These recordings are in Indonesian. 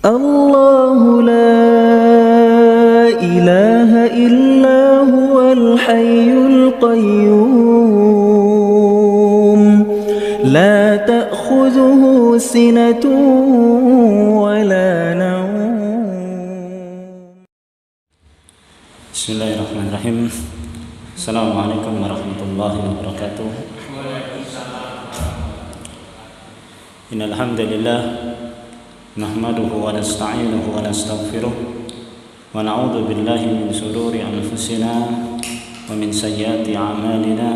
الله لا إله إلا هو الحي القيوم لا تأخذه سنة ولا نوم. بسم الله الرحمن الرحيم. السلام عليكم ورحمة الله وبركاته. إن الحمد لله نحمده ونستعينه ونستغفره ونعوذ بالله من شرور أنفسنا ومن سيئات أعمالنا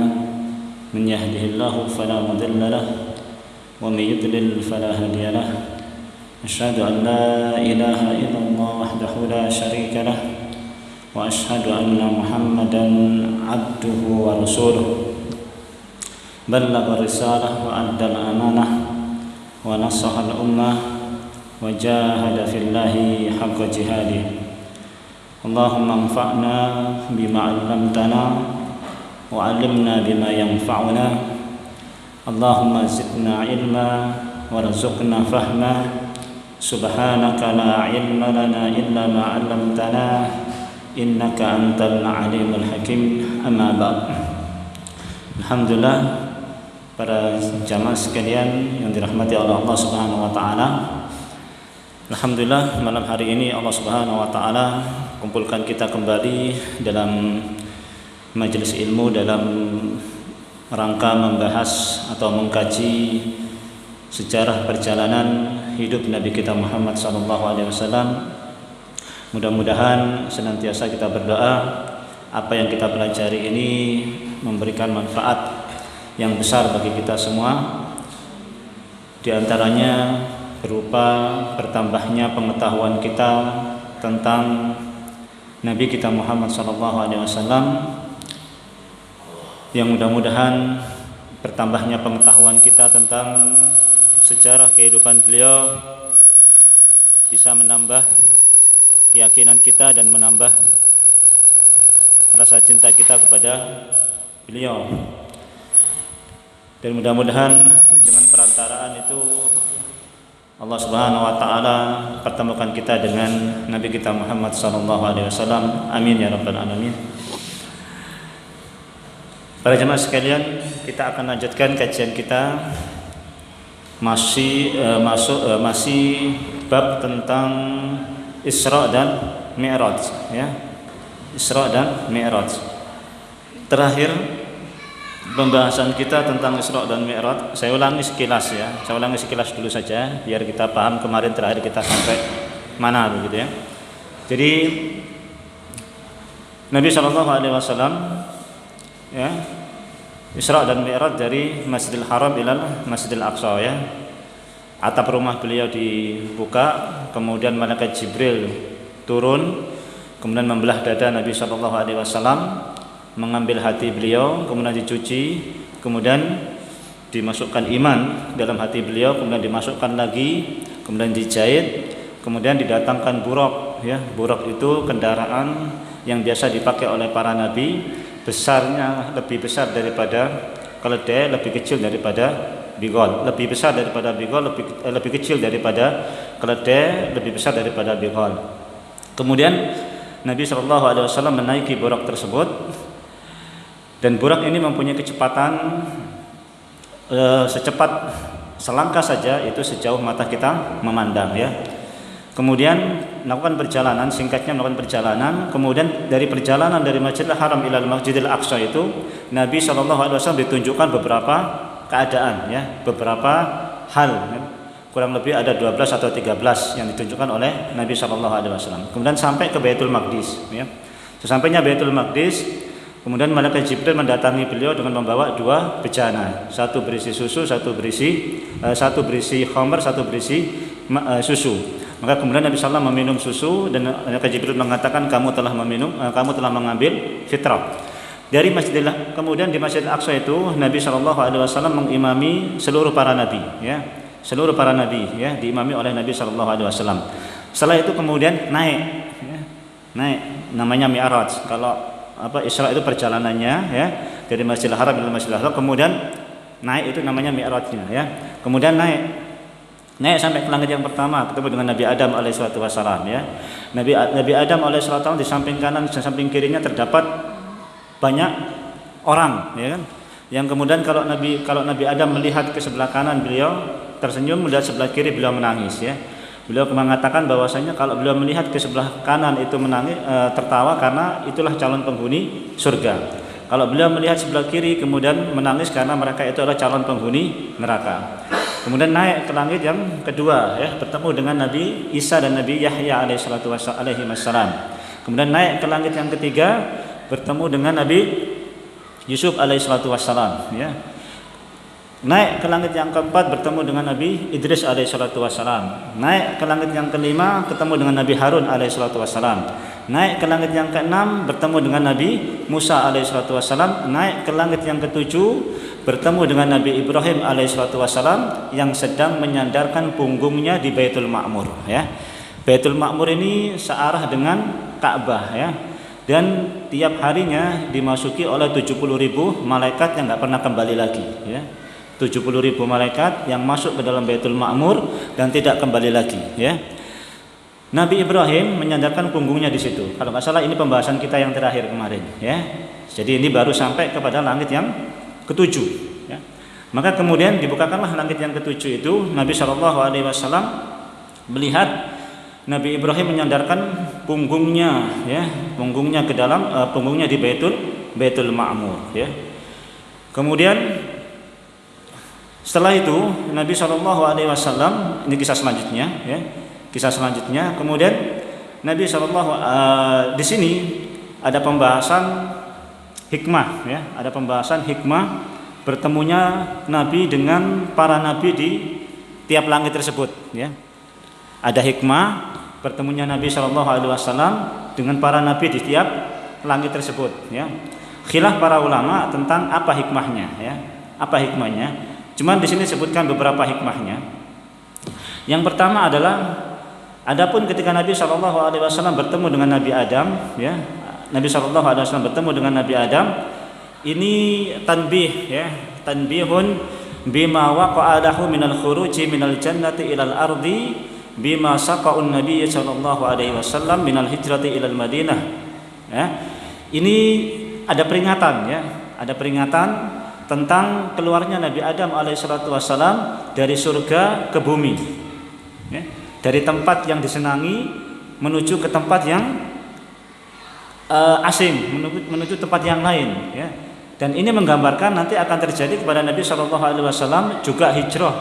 من يهده الله فلا مضل له ومن يضلل فلا هادي له أشهد أن لا إله إلا الله وحده لا شريك له وأشهد أن محمدا عبده ورسوله بلغ الرسالة وأدى الأمانة ونصح الأمة وجاهد في الله حق جهاده. اللهم انفعنا بما علمتنا وعلمنا بما ينفعنا. اللهم زدنا علما وارزقنا فهما. سبحانك لا علم لنا إلا ما علمتنا إنك أنت العليم الحكيم. أما بعد. Alhamdulillah, para jamaah sekalian yang dirahmati oleh Allah Subhanahu wa taala. Alhamdulillah, malam hari ini Allah Subhanahu wa taala kumpulkan kita kembali dalam majelis ilmu dalam rangka membahas atau mengkaji sejarah perjalanan hidup Nabi kita Muhammad SAW. Mudah-mudahan senantiasa kita berdoa apa yang kita pelajari ini memberikan manfaat yang besar bagi kita semua. Di antaranya berupa bertambahnya pengetahuan kita tentang Nabi kita Muhammad SAW, yang mudah-mudahan bertambahnya pengetahuan kita tentang sejarah kehidupan beliau bisa menambah keyakinan kita dan menambah rasa cinta kita kepada beliau. Dan mudah-mudahan dengan perantaraan itu Allah Subhanahu wa taala pertemukan kita dengan Nabi kita Muhammad SAW. Amin ya rabbal alamin. Para jemaah sekalian, kita akan lanjutkan kajian kita masih bab tentang Isra dan Mi'raj, ya. Isra dan Mi'raj. Terakhir pembahasan kita tentang Isra dan Mi'raj, saya ulangi sekilas dulu saja biar kita paham kemarin terakhir kita sampai mana begitu ya. Jadi Nabi SAW ya, Isra dan Mi'raj dari Masjidil Haram ilal Masjidil Aqsa, ya. Atap rumah beliau dibuka, kemudian malaikat Jibril turun, kemudian membelah dada Nabi SAW, mengambil hati beliau, kemudian dicuci, kemudian dimasukkan iman dalam hati beliau, kemudian dimasukkan lagi, kemudian dijahit, kemudian didatangkan buraq, ya. Buraq itu kendaraan yang biasa dipakai oleh para nabi, besarnya lebih besar daripada keledai, lebih kecil daripada bigol, lebih besar daripada bigol, lebih kecil daripada keledai, lebih besar daripada bigol. Kemudian Nabi SAW menaiki buraq tersebut, dan buraq ini mempunyai kecepatan secepat selangkah saja, itu sejauh mata kita memandang, ya. Kemudian melakukan perjalanan, singkatnya melakukan perjalanan. Kemudian dari perjalanan dari Masjidil Haram ilal Masjidil Aqsa itu Nabi SAW ditunjukkan beberapa keadaan, ya, beberapa hal, ya. Kurang lebih ada 12 atau 13 yang ditunjukkan oleh Nabi SAW. Kemudian sampai ke Baitul Maqdis, ya. Sesampainya Baitul Maqdis, kemudian malaikat Jibril mendatangi beliau dengan membawa dua bejana, satu berisi susu, satu berisi khamr, satu berisi susu. Maka kemudian Nabi SAW meminum susu, dan malaikat Jibril mengatakan kamu telah mengambil fitrah. Dari kemudian di Masjidil Aqsa itu Nabi SAW mengimami seluruh para nabi, ya. Seluruh para nabi, ya, diimami oleh Nabi SAW. Setelah itu kemudian naik, ya. Naik, namanya Mi'raj. Kalau Isra itu perjalanannya, ya, dari Masjidil Haram ke Masjidil Aqsa, kemudian naik itu namanya Mi'rajnya, ya. Kemudian naik Naik sampai ke langit yang pertama, ketemu dengan Nabi Adam alaihissalatu wassalam ya. Nabi Adam alaihissalatu wassalam di samping kanan dan samping kirinya terdapat banyak orang, ya kan? Yang kemudian kalau Nabi Adam melihat ke sebelah kanan beliau tersenyum, melihat sebelah kiri beliau menangis ya. Beliau mengatakan bahwasanya kalau beliau melihat ke sebelah kanan itu menangis, tertawa karena itulah calon penghuni surga. Kalau beliau melihat sebelah kiri kemudian menangis karena mereka itu adalah calon penghuni neraka. Kemudian naik ke langit yang kedua ya, bertemu dengan Nabi Isa dan Nabi Yahya alaihi wassalam. Kemudian naik ke langit yang ketiga bertemu dengan Nabi Yusuf alaihi wassalam ya. Naik ke langit yang keempat bertemu dengan Nabi Idris alaihi wassalam. Naik ke langit yang kelima ketemu dengan Nabi Harun alaihi wassalam. Naik ke langit yang keenam bertemu dengan Nabi Musa alaihi wassalam. Naik ke langit yang ketujuh bertemu dengan Nabi Ibrahim alaihissalatu wassalam yang sedang menyandarkan punggungnya di Baitul Ma'mur ya. Baitul Ma'mur ini searah dengan Ka'bah ya. Dan tiap harinya dimasuki oleh 70.000 malaikat yang enggak pernah kembali lagi ya. 70.000 malaikat yang masuk ke dalam Baitul Ma'mur dan tidak kembali lagi ya. Nabi Ibrahim menyandarkan punggungnya di situ. Kalau enggak salah ini pembahasan kita yang terakhir kemarin ya. Jadi ini baru sampai kepada langit yang ketujuh ya. Maka kemudian dibukakanlah langit yang ketujuh itu. Nabi SAW melihat Nabi Ibrahim menyandarkan punggungnya ya, punggungnya ke dalam punggungnya di Baitul Ma'mur ya. Kemudian setelah itu Nabi SAW, ini kisah selanjutnya ya, kisah selanjutnya. Kemudian Nabi di sini ada pembahasan hikmah ya, ada pembahasan hikmah bertemunya Nabi dengan para nabi di tiap langit tersebut ya. Ada hikmah bertemunya Nabi SAW dengan para nabi di tiap langit tersebut ya. Khilaf para ulama tentang apa hikmahnya ya, apa hikmahnya. Cuman di sini disebutkan beberapa hikmahnya. Yang pertama adalah adapun ketika Nabi SAW bertemu dengan Nabi Adam ya, Nabi SAW bertemu dengan Nabi Adam, ini tanbih ya, tanbihun bima waqa'a lahu minal khuruji minal jannati ilal ardi bima saqa'un Nabi SAW minal hijrati ilal Madinah ya. Ini ada peringatan ya, ada peringatan tentang keluarnya Nabi Adam alaihissalam dari surga ke bumi ya. Dari tempat yang disenangi menuju ke tempat yang asing, menuju tempat yang lain ya. Dan ini menggambarkan nanti akan terjadi kepada Nabi SAW juga hijrah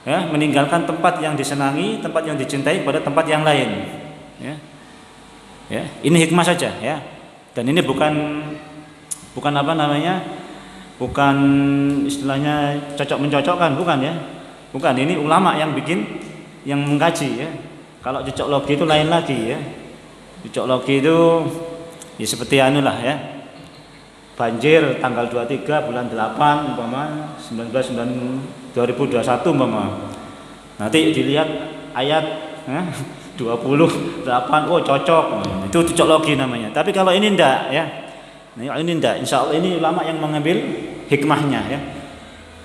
ya, meninggalkan tempat yang disenangi, tempat yang dicintai pada tempat yang lain ya. Ya, ini hikmah saja ya. Dan ini bukan apa namanya, bukan istilahnya cocok mencocokkan, bukan ya. Bukan, ini ulama yang bikin, yang mengkaji ya. Kalau cocok logi itu lain lagi ya. Cocok logi itu ya seperti anulah ya, banjir tanggal 23 bulan 8 umpama 2021 umpama, nanti dilihat ayat 28 oh cocok, itu cocok logi namanya. Tapi kalau ini enggak ya, ini enggak, insya Allah ini ulama yang mengambil hikmahnya ya.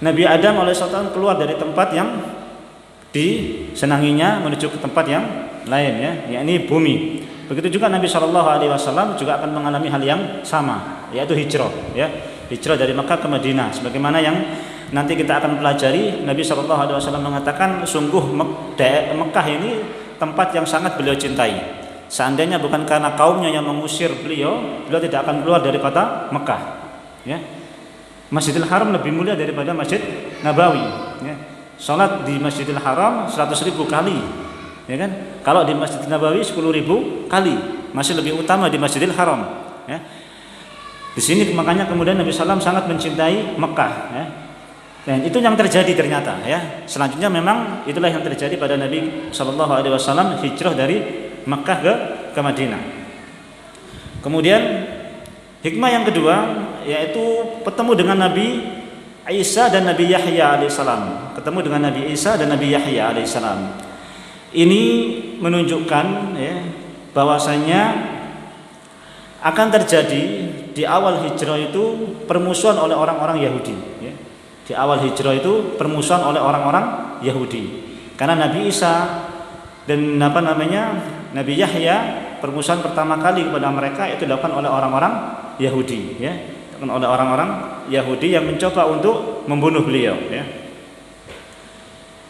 Nabi Adam alaihissalam keluar dari tempat yang disenanginya menuju ke tempat yang lain ya, yakni bumi. Begitu juga Nabi SAW juga akan mengalami hal yang sama, yaitu hijrah ya, hijrah dari Mekah ke Madinah. Sebagaimana yang nanti kita akan pelajari, Nabi SAW mengatakan sungguh Mekah ini tempat yang sangat beliau cintai. Seandainya bukan karena kaumnya yang mengusir beliau tidak akan keluar dari kota Mekah ya. Masjidil Haram lebih mulia daripada Masjid Nabawi ya. Salat di Masjidil Haram 100.000 kali ya kan. Kalau di Masjid Nabawi 10.000 kali, masih lebih utama di Masjidil Haram ya. Di sini makanya kemudian Nabi SAW sangat mencintai Mekah ya. Dan itu yang terjadi ternyata ya. Selanjutnya memang itulah yang terjadi pada Nabi SAW, hijrah dari Mekah ke Madinah. Kemudian hikmah yang kedua yaitu bertemu dengan Nabi Isa dan Nabi Yahya alaihissalam. Ketemu dengan Nabi Isa dan Nabi Yahya alaihissalam. Ini menunjukkan ya, bahwasanya akan terjadi di awal hijrah itu permusuhan oleh orang-orang Yahudi ya. Di awal hijrah itu permusuhan oleh orang-orang Yahudi. Karena Nabi Isa dan Nabi Yahya, permusuhan pertama kali kepada mereka itu dilakukan oleh orang-orang Yahudi, ya. Oleh orang-orang Yahudi yang mencoba untuk membunuh beliau, ya.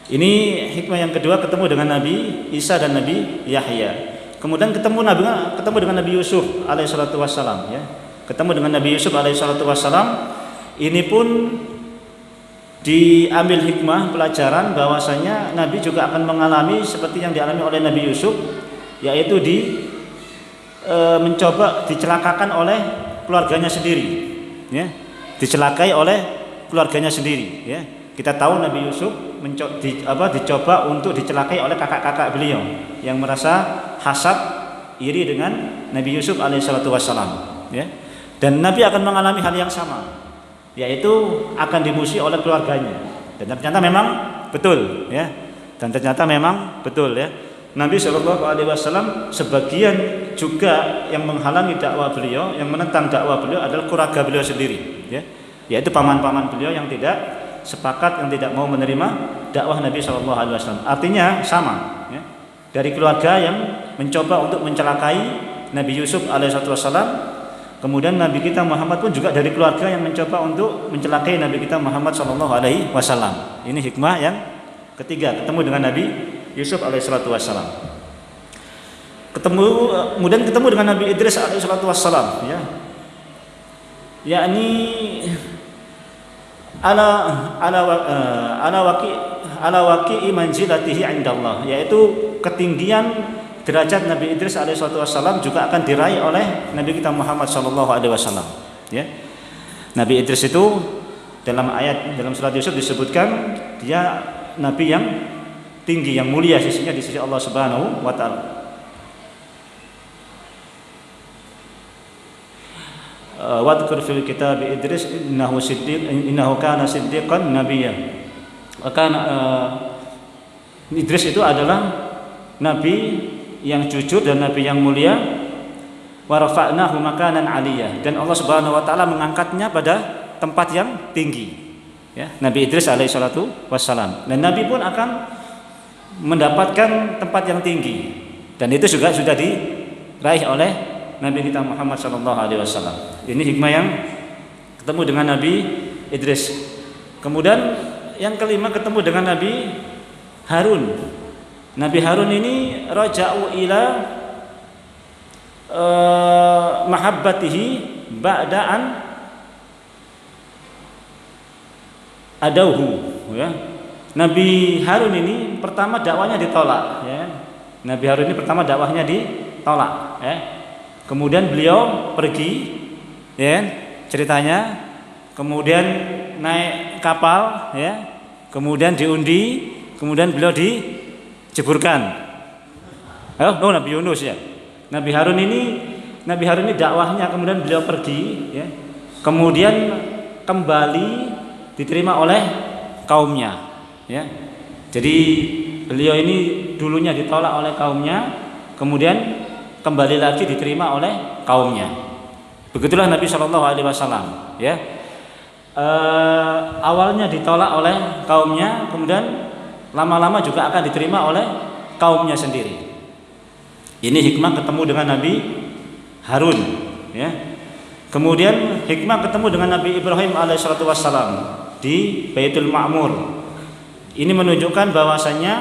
Ini hikmah yang kedua, ketemu dengan Nabi Isa dan Nabi Yahya. Kemudian ketemu dengan Nabi Yusuf alaihissalatu wassalam, ya. Ketemu dengan Nabi Yusuf alaihissalatu wassalam. Ini pun diambil hikmah pelajaran bahwasanya Nabi juga akan mengalami seperti yang dialami oleh Nabi Yusuf, yaitu mencoba dicelakakan oleh keluarganya sendiri, ya. Dicelakai oleh keluarganya sendiri, ya. Kita tahu Nabi Yusuf dicoba untuk dicelakai oleh kakak-kakak beliau yang merasa hasad, iri dengan Nabi Yusuf alaihissalatu wassalam, ya. Dan Nabi akan mengalami hal yang sama, yaitu akan dimusuhi oleh keluarganya. Dan ternyata memang betul, ya. Nabi Shallallahu Alaihi Wasallam sebagian juga yang menghalangi dakwah beliau, yang menentang dakwah beliau adalah keluarga beliau sendiri, ya. Yaitu paman-paman beliau yang tidak sepakat, yang tidak mau menerima dakwah Nabi Shallallahu Alaihi Wasallam. Artinya sama, ya. Dari keluarga yang mencoba untuk mencelakai Nabi Yusuf alaihissalam. Kemudian Nabi kita Muhammad pun juga dari keluarga yang mencoba untuk mencelakai Nabi kita Muhammad Shallallahu Alaihi Wasallam. Ini hikmah yang ketiga, ketemu dengan Nabi Yusuf alaihissalatu wassalam. Kemudian ketemu dengan Nabi Idris alaihissalatu wassalam, ya. Yakni ala waqi manzilatihi indallah, yaitu ketinggian derajat Nabi Idris alaihissalatu wassalam juga akan diraih oleh Nabi kita Muhammad sallallahu alaihi wasallam, ya. Nabi Idris itu dalam surat Yusuf disebutkan dia nabi yang tinggi, yang mulia sisinya di sisi Allah Subhanahu wa taala. Wadhkur fil kitab Idris innahu kana siddiqan nabiyya. Idris itu adalah nabi yang jujur dan nabi yang mulia. Wa rafa'nahu makanan 'aliyah, dan Allah Subhanahu wa taala mengangkatnya pada tempat yang tinggi, ya. Nabi Idris alaihissalatu wassalam. Dan nabi pun akan mendapatkan tempat yang tinggi, dan itu juga sudah diraih oleh Nabi kita Muhammad sallallahu alaihi wasallam. Ini hikmah yang ketemu dengan Nabi Idris. Kemudian yang kelima, ketemu dengan Nabi Harun. Nabi Harun ini raja'u ila mahabbatihi ba'da'an adauhu, ya. Nabi Harun ini pertama dakwahnya ditolak, ya. Nabi Harun ini pertama dakwahnya ditolak, ya. Kemudian beliau pergi, ya, ceritanya. Kemudian naik kapal, ya. Kemudian diundi, kemudian beliau dijeburkan. Nabi Yunus, ya. Nabi Harun ini dakwahnya, kemudian beliau pergi, ya. Kemudian kembali diterima oleh kaumnya, ya. Jadi beliau ini dulunya ditolak oleh kaumnya, kemudian kembali lagi diterima oleh kaumnya. Begitulah Nabi Shallallahu Alaihi Wasallam, ya. Awalnya ditolak oleh kaumnya, kemudian lama-lama juga akan diterima oleh kaumnya sendiri. Ini hikmah ketemu dengan Nabi Harun, ya. Kemudian hikmah ketemu dengan Nabi Ibrahim alaihissalatu wassalam di Baitul Ma'mur. Ini menunjukkan bahwasannya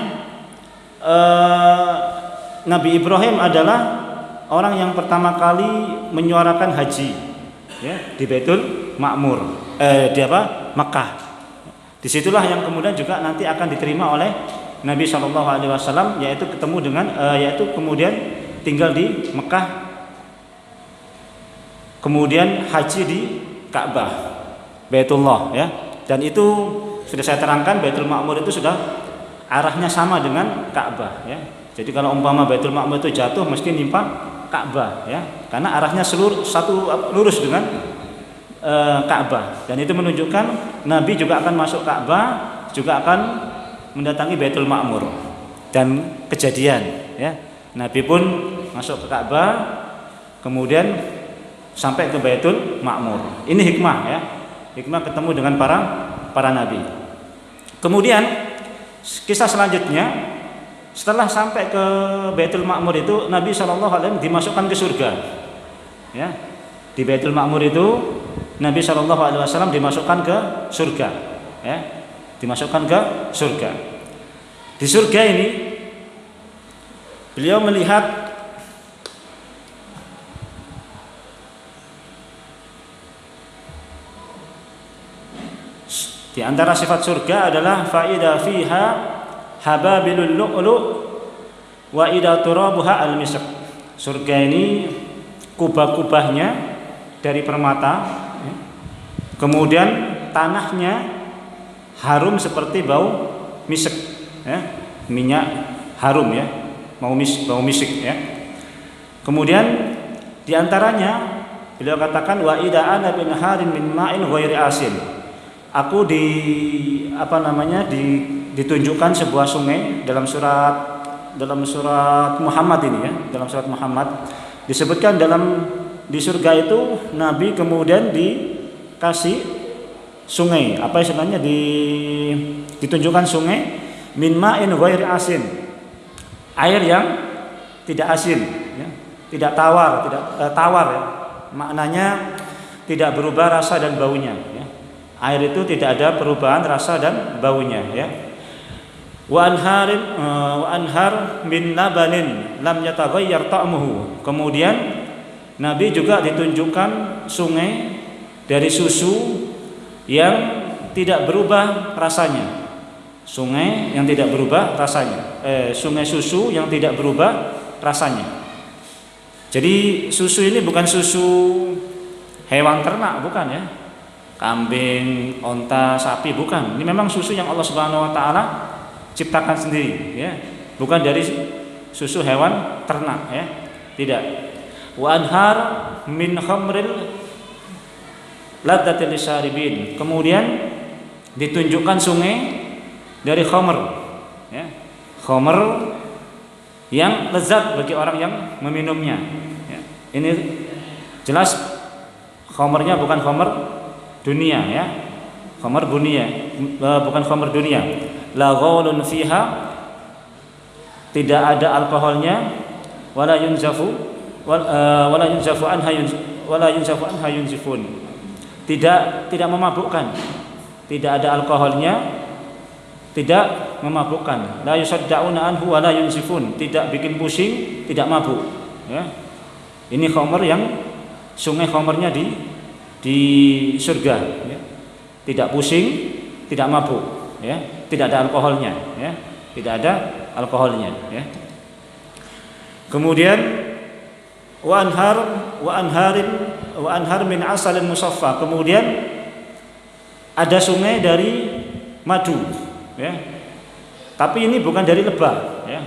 Nabi Ibrahim adalah orang yang pertama kali menyuarakan haji, ya, di Baitul Ma'mur, Mekah. Disitulah yang kemudian juga nanti akan diterima oleh Nabi Shallallahu Alaihi Wasallam, yaitu kemudian tinggal di Mekah, kemudian haji di Ka'bah, Baitullah, ya. Dan itu sudah saya terangkan, Baitul Ma'mur itu sudah arahnya sama dengan Ka'bah, ya. Jadi kalau umpama Baitul Ma'mur itu jatuh, mesti nimpa Ka'bah, ya, karena arahnya lurus dengan Ka'bah. Dan itu menunjukkan Nabi juga akan masuk Ka'bah, juga akan mendatangi Baitul Ma'mur. Dan kejadian, ya, Nabi pun masuk ke Ka'bah, kemudian sampai ke Baitul Ma'mur. Ini hikmah, ya. Hikmah ketemu dengan para nabi. Kemudian Kisah selanjutnya, setelah sampai ke Baitul Ma'mur itu Nabi SAW dimasukkan ke surga. Ya, di Baitul Ma'mur itu Nabi SAW dimasukkan ke surga. Ya, dimasukkan ke surga. Di surga ini beliau melihat di antara sifat surga adalah faida fiha hababilul lu'lu' wa ida turabuha al-misk. Surga ini kubah-kubahnya dari permata, ya. Kemudian tanahnya harum seperti bau misik, ya. Minyak harum, ya, bau misik, ya. Kemudian di antaranya beliau katakan wa ida ana bin harin min ma'in ghairi asin. Aku ditunjukkan sebuah sungai dalam surat Muhammad ini, ya, dalam surat Muhammad disebutkan di surga itu Nabi kemudian dikasih sungai, apa istilahnya, ditunjukkan sungai min ma'in ghairi asin, air yang tidak asin, ya, tidak tawar, ya, maknanya tidak berubah rasa dan baunya, ya. Air itu tidak ada perubahan rasa dan baunya, ya. Wa anhar min labanin lam yataghayyar ta'muhu. Kemudian Nabi juga ditunjukkan sungai dari susu yang tidak berubah rasanya. Sungai yang tidak berubah rasanya. Sungai susu yang tidak berubah rasanya. Jadi susu ini bukan susu hewan ternak, bukan, ya. Kambing, onta, sapi, bukan. Ini memang susu yang Allah Subhanahu wa taala ciptakan sendiri, ya. Bukan dari susu hewan ternak, ya. Tidak. Wa anhar min khamril ladzatil lisaribin. Kemudian ditunjukkan sungai dari khamr, ya. Khamr yang lezat bagi orang yang meminumnya, ya. Ini jelas khamrnya bukan khamr dunia, ya, khamar dunia, bukan khamar dunia. La ghaulun fiha, tidak ada alkoholnya, wala yunzafu anha yunzifun, tidak memabukkan, tidak ada alkoholnya, tidak memabukkan. La yusaddauna anhu wala yunzifun, tidak bikin pusing, tidak mabuk, ya. Ini khamar yang sungai khamarnya di surga, ya. Tidak pusing, tidak mabuk, ya. Tidak ada alkoholnya, ya. Tidak ada alkoholnya, ya. Kemudian wa anhar min asalin musaffa. Kemudian ada sungai dari madu, ya. Tapi ini bukan dari lebah, ya.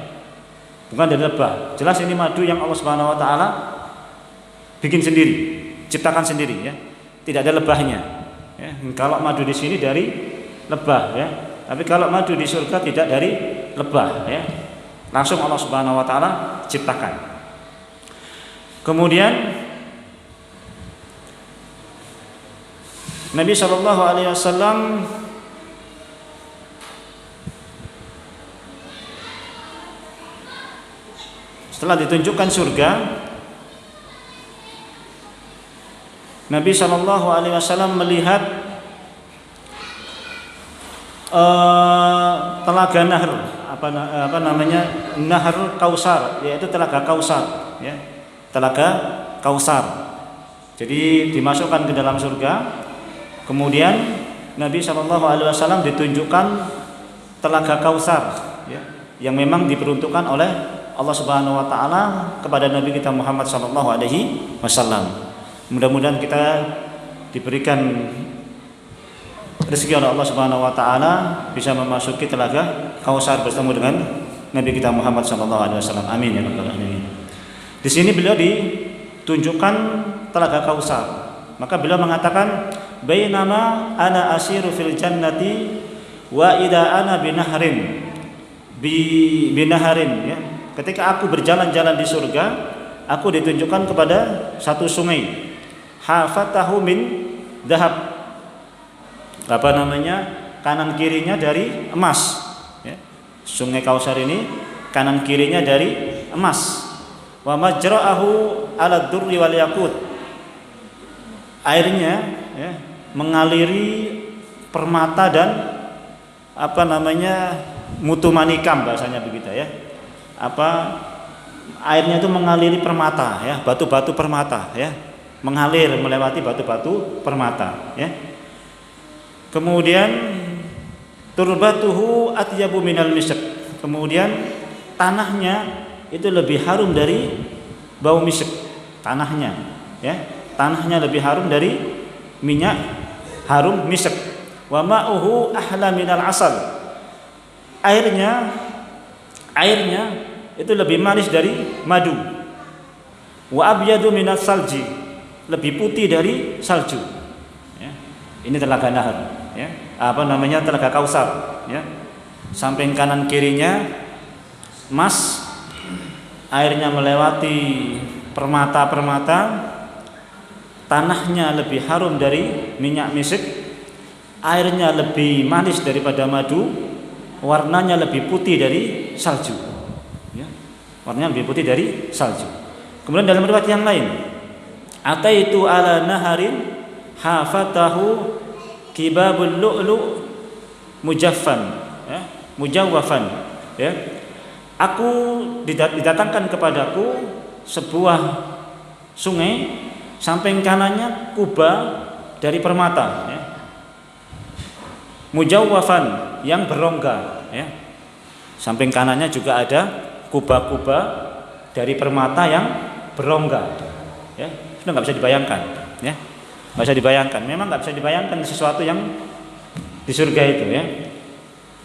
Bukan dari lebah. Jelas ini madu yang Allah Subhanahu wa taala bikin sendiri, ciptakan sendiri, ya. Tidak ada lebahnya, ya. Kalau madu di sini dari lebah, ya. Tapi kalau madu di surga tidak dari lebah, ya. Langsung Allah Subhanahu wa taala ciptakan. Kemudian Nabi sallallahu alaihi wasallam setelah ditunjukkan surga, Nabi Shallallahu Alaihi Wasallam melihat telaga nahar, apa namanya, nahar Kausar, yaitu telaga Kausar, ya, telaga Kausar. Jadi dimasukkan ke dalam surga. Kemudian Nabi Shallallahu Alaihi Wasallam ditunjukkan telaga Kausar, ya, yang memang diperuntukkan oleh Allah Subhanahu Wa Taala kepada Nabi kita Muhammad Shallallahu Alaihi Wasallam. Mudah-mudahan kita diberikan rezeki oleh Allah Subhanahu wa taala bisa memasuki telaga Kausar bersama dengan Nabi kita Muhammad sallallahu alaihi wasallam. Amin ya rabbal alamin. Di sini beliau ditunjukkan telaga Kausar. Maka beliau mengatakan bainama ana asiru fil jannati wa ida ana binaharin ya. Ketika aku berjalan-jalan di surga, aku ditunjukkan kepada satu sungai, hafatahu min dahab, kanan kirinya dari emas, ya. Sungai Kausar ini kanan kirinya dari emas. Wa majra'ahu 'ala durri wal yakut. Airnya ya, mengaliri permata dan mutu manikam, bahasanya begitu ya. Airnya itu mengaliri permata ya, batu-batu permata ya. Mengalir melewati batu-batu permata ya. Kemudian turbatuhu atyabu minal misk. Kemudian tanahnya itu lebih harum dari bau misk. Tanahnya ya, tanahnya lebih harum dari minyak harum misk. Wa ma'uhu ahla minal asal. Airnya itu lebih manis dari madu. Wa abyadu minas salji, lebih putih dari salju ya. Ini telaga Nahar ya, telaga Kausar ya. Samping kanan kirinya emas, airnya melewati permata-permata, tanahnya lebih harum dari minyak misik, airnya lebih manis daripada madu, warnanya lebih putih dari salju ya. Warnanya lebih putih dari salju. Kemudian dalam riwayat yang lain, ataitu ala naharin hafatahu kibabul lu'lu mujaffan ya, mujawwafan ya. Aku didatangkan kepadaku sebuah sungai, samping kanannya kubah dari permata ya. Mujawwafan, yang berongga ya. Samping kanannya juga ada kubah-kubah dari permata yang berongga ya. Sudah nggak bisa dibayangkan ya, nggak bisa dibayangkan. Memang nggak bisa dibayangkan sesuatu yang di surga itu ya.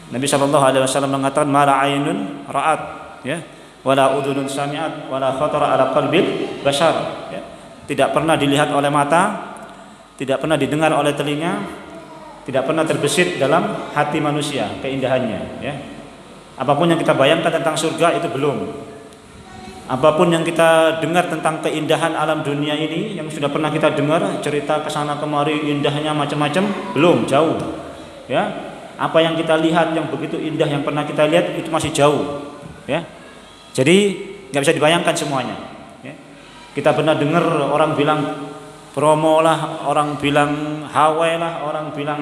Nabi SAW mengatakan mala ainun ra'at ya, wala udhunun sami'at, wala khatara ala qalbil bashar ya. Tidak pernah dilihat oleh mata, tidak pernah didengar oleh telinga, tidak pernah terbesit dalam hati manusia keindahannya ya. Apapun yang kita bayangkan tentang surga itu belum. Apapun yang kita dengar tentang keindahan alam dunia ini, yang sudah pernah kita dengar cerita kesana kemari indahnya macam-macam, belum, jauh ya. Apa yang kita lihat yang begitu indah yang pernah kita lihat itu masih jauh ya. Jadi nggak bisa dibayangkan semuanya ya. Kita pernah dengar orang bilang promo lah, orang bilang Hawaii lah, orang bilang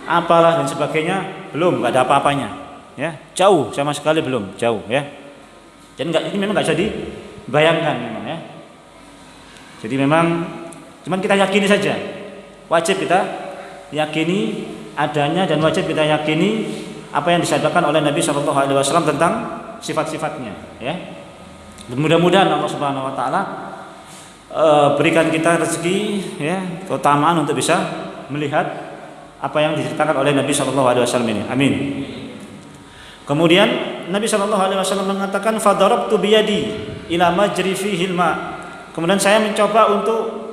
apalah dan sebagainya, belum, nggak ada apa-apanya ya. Jauh, sama sekali belum, jauh ya. Jadi ini memang nggak bisa dibayangkan memang ya. Jadi memang cuman kita yakini saja, wajib kita yakini adanya dan wajib kita yakini apa yang disabdakan oleh Nabi SAW tentang sifat-sifatnya ya. Mudah-mudahan Allah Subhanahu Wa Taala berikan kita rezeki ya, keutamaan untuk bisa melihat apa yang diceritakan oleh Nabi SAW ini. Amin. Kemudian Nabi SAW mengatakan fadarabtu biyadi ila majri fihil ma. Kemudian saya mencoba untuk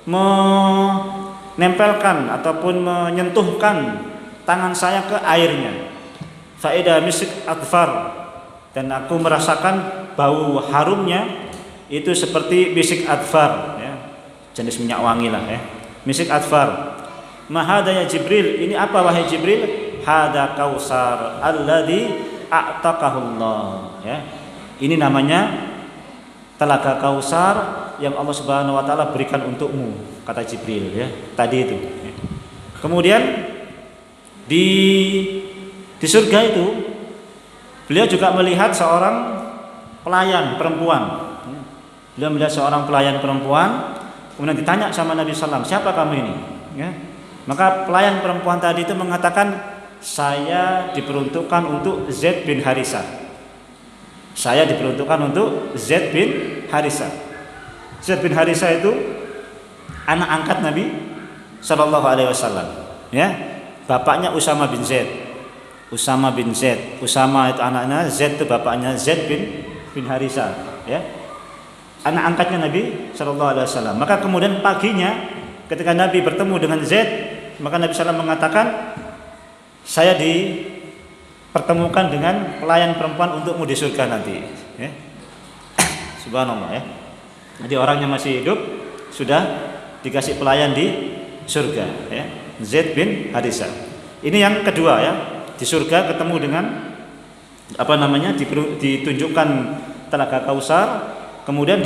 menempelkan ataupun menyentuhkan tangan saya ke airnya. Faida misk adfar, dan aku merasakan bau harumnya itu seperti misik adfar ya. Jenis minyak wangi lah ya. Misik adfar. Mahada ya Jibril, ini apa wahai Jibril? Hada kausar alladzi a'taqahullah ya. Ini namanya telaga Kausar yang Allah Subhanahu wa taala berikan untukmu, kata Jibril ya, tadi itu. Kemudian di surga itu beliau juga melihat seorang pelayan perempuan. Beliau melihat seorang pelayan perempuan, kemudian ditanya sama Nabi sallallahu alaihi wasallam, "Siapa kamu ini?" Ya. Maka pelayan perempuan tadi itu mengatakan, "Saya diperuntukkan untuk Zaid bin Harisah. Saya diperuntukkan untuk Zaid bin Harisah." Zaid bin Harisah itu anak angkat Nabi sallallahu alaihi wasallam, ya. Bapaknya Usama bin Zaid. Usama bin Zaid. Usama itu anaknya, Zaid itu bapaknya Zaid bin Harisah, ya. Anak angkatnya Nabi sallallahu alaihi wasallam. Maka kemudian paginya ketika Nabi bertemu dengan Zaid, maka Nabi sallallahu mengatakan, "Saya dipertemukan dengan pelayan perempuan untukmu di surga nanti." Ya. Subhanallah ya. Jadi orangnya masih hidup sudah dikasih pelayan di surga ya. Zaid bin Harisah. Ini yang kedua ya. di surga ketemu dengan apa namanya, ditunjukkan telaga Kausar, kemudian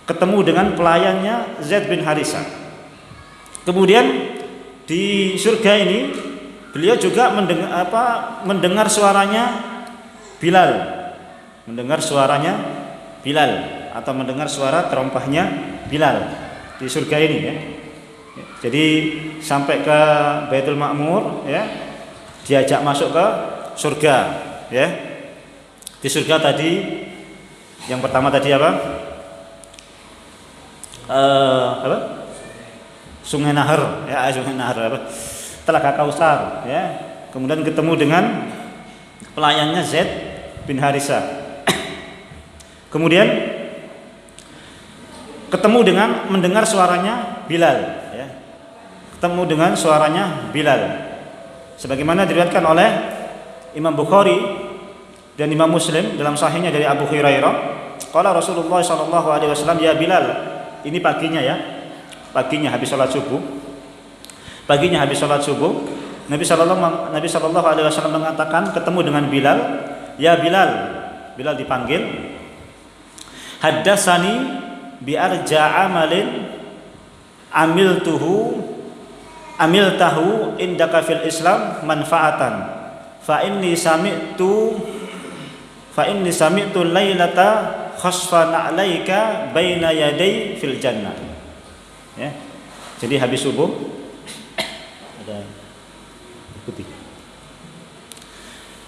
ketemu dengan pelayannya Zaid bin Harisah. Kemudian di surga ini beliau juga mendengar suaranya Bilal, mendengar suaranya Bilal atau mendengar suara terompahnya Bilal di surga ini ya. Jadi sampai ke Baitul Ma'mur ya, diajak masuk ke surga ya. Di surga tadi yang pertama tadi apa? Sungai Nahar ya, Sungai Nahar apa? Telaga Kausar ya. Kemudian ketemu dengan pelayannya Zaid bin Harisah. Kemudian ketemu dengan mendengar suaranya Bilal ya. Ketemu dengan suaranya Bilal. Sebagaimana diriwayatkan oleh Imam Bukhari dan Imam Muslim dalam sahihnya dari Abu Hurairah, qala Rasulullah sallallahu alaihi wasallam, ya Bilal, ini paginya ya. Paginya habis salat subuh. Paginya habis salat subuh, Nabi sallallahu alaihi wasallam mengatakan ketemu dengan Bilal, ya Bilal. Bilal dipanggil. Haddatsani bi arja amalin amiltahu indaka fil Islam manfaatan. Fa inni sami'tu lailata khasfan 'alaika baina yaday fil jannah. Ya. Jadi habis subuh ada ikuti.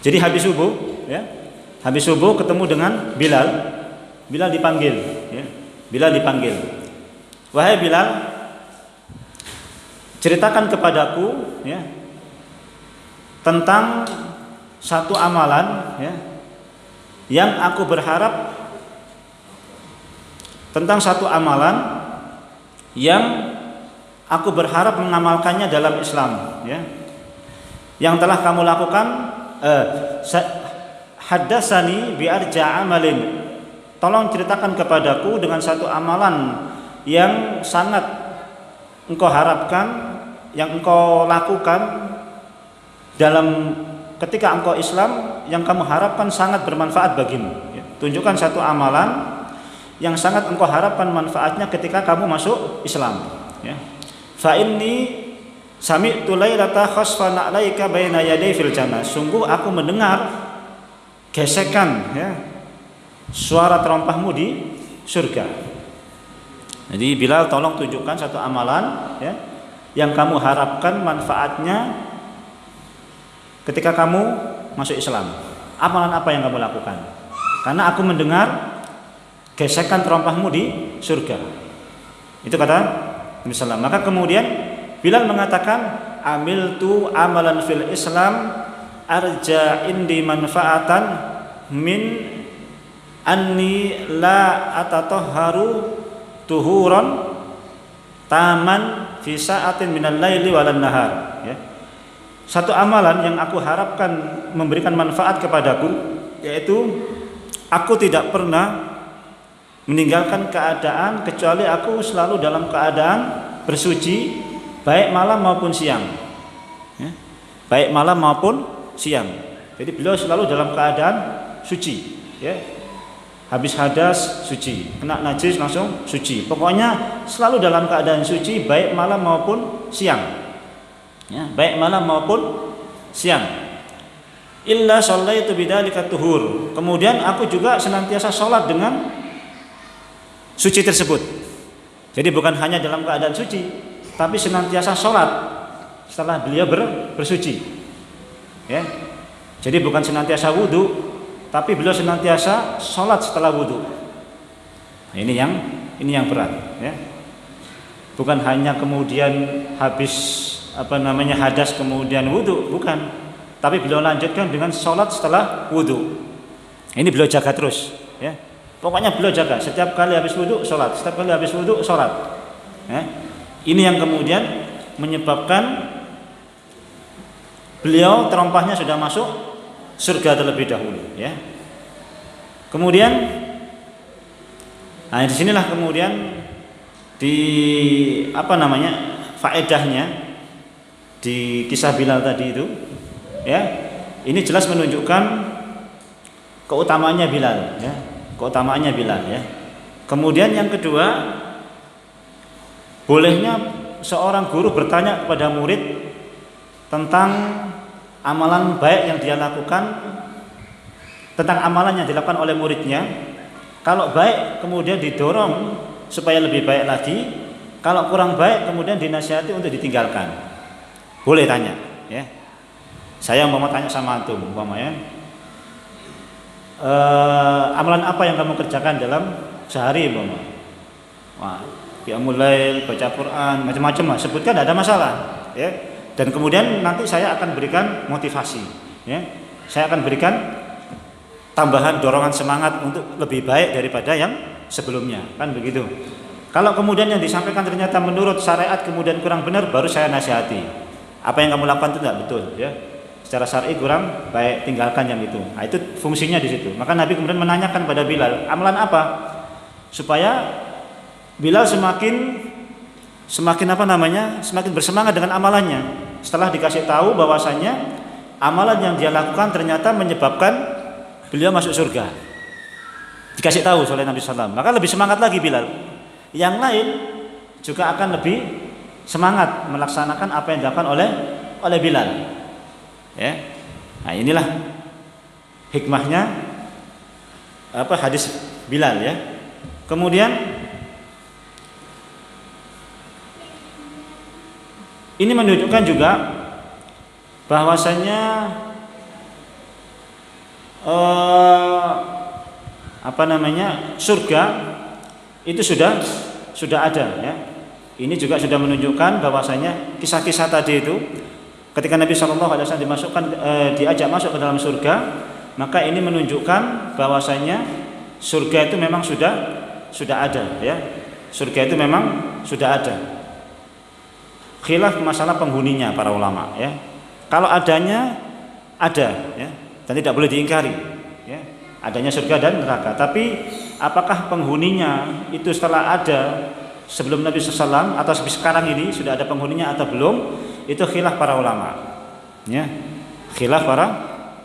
Jadi habis subuh ya. Habis subuh ketemu dengan Bilal. Bilal dipanggil ya. Bilal dipanggil. Wahai Bilal, ceritakan kepadaku ya tentang satu amalan ya yang aku berharap, tentang satu amalan yang aku berharap mengamalkannya dalam Islam ya, yang telah kamu lakukan. Haddatsani bi arja amalin, tolong ceritakan kepadaku dengan satu amalan yang sangat engkau harapkan, yang engkau lakukan dalam ketika engkau Islam, yang kamu harapkan sangat bermanfaat bagimu ya. Tunjukkan satu amalan yang sangat engkau harapkan manfaatnya ketika kamu masuk Islam ya. Fa inni sami'tu lailata khasfan 'alaika baina yaday fil jannah, sungguh aku mendengar gesekan ya suara terompahmu di surga. Jadi Bilal, tolong tunjukkan satu amalan ya yang kamu harapkan manfaatnya ketika kamu masuk Islam. Amalan apa yang kamu lakukan? Karena aku mendengar gesekan terompahmu di surga. Itu kata Nabi sallallahu. Maka kemudian Bilal mengatakan, amiltu amalan fil Islam arja indi manfaatan min anni la atatahharu tuhuran taman fi sa'atin minal laili walan nahar ya. Satu amalan yang aku harapkan memberikan manfaat kepadaku, yaitu aku tidak pernah meninggalkan keadaan kecuali aku selalu dalam keadaan bersuci, baik malam maupun siang ya. Baik malam maupun siang. Jadi beliau selalu dalam keadaan suci ya. Habis hadas suci, kena najis langsung suci. Pokoknya selalu dalam keadaan suci baik malam maupun siang ya, baik malam maupun siang. Illa shallaitu bidzalika tuhur, kemudian aku juga senantiasa sholat dengan suci tersebut. Jadi bukan hanya dalam keadaan suci, tapi senantiasa sholat setelah beliau bersuci ya. Jadi bukan senantiasa wudu, tapi beliau senantiasa sholat setelah wudu. Nah, ini yang berat ya. Bukan hanya kemudian habis hadas kemudian wudu, bukan. Tapi beliau lanjutkan dengan sholat setelah wudu. Ini beliau jaga terus ya. Pokoknya beliau jaga, setiap kali habis wudu sholat, setiap kali habis wudu sholat ya. Ini yang kemudian menyebabkan beliau terompahnya sudah masuk surga terlebih dahulu ya. Kemudian disinilah kemudian faedahnya di kisah Bilal tadi itu Ya, ini jelas menunjukkan keutamaannya Bilal, ya, keutamaannya Bilal, ya. Kemudian yang kedua, bolehnya seorang guru bertanya kepada murid tentang amalan baik yang dia lakukan, tentang amalan yang dilakukan oleh muridnya. Kalau baik kemudian didorong supaya lebih baik lagi, kalau kurang baik kemudian dinasihati untuk ditinggalkan. Boleh tanya, ya. Saya mau tanya sama antum, umpamanya, amalan apa yang kamu kerjakan dalam sehari, umpamanya? Wah, qiyamul lail, baca Quran, macam-macam lah, sebutkan, tidak ada masalah, ya. Dan kemudian nanti saya akan berikan motivasi, ya. Saya akan berikan tambahan dorongan semangat untuk lebih baik daripada yang sebelumnya, kan begitu. Kalau kemudian yang disampaikan ternyata menurut syariat kemudian kurang benar, baru saya nasihati. Apa yang kamu lakukan itu tidak betul, ya. Secara syar'i kurang baik, tinggalkan yang itu. Nah, itu fungsinya di situ. Maka Nabi kemudian menanyakan pada Bilal, amalan apa? Supaya Bilal semakin semakin bersemangat dengan amalannya. Setelah dikasih tahu bahwasannya amalan yang dia lakukan ternyata menyebabkan beliau masuk surga. Dikasih tahu oleh Nabi SAW, maka lebih semangat lagi Bilal. Yang lain juga akan lebih semangat melaksanakan apa yang dilakukan oleh Bilal. Ya. Nah, inilah hikmahnya hadis Bilal, ya. Kemudian ini menunjukkan juga bahwasanya surga itu sudah ada, ya. Ini juga sudah menunjukkan bahwasanya kisah-kisah tadi itu ketika Nabi SAW diajak masuk ke dalam surga, maka ini menunjukkan bahwasanya surga itu memang sudah ada, ya. Surga itu memang sudah ada. Khilaf masalah penghuninya para ulama, ya. Kalau adanya ada, ya, dan tidak boleh diingkari, ya, adanya surga dan neraka. Tapi apakah penghuninya itu setelah ada sebelum Nabi SAW atau sekarang ini sudah ada penghuninya atau belum? Itu khilaf para ulama, ya. Khilaf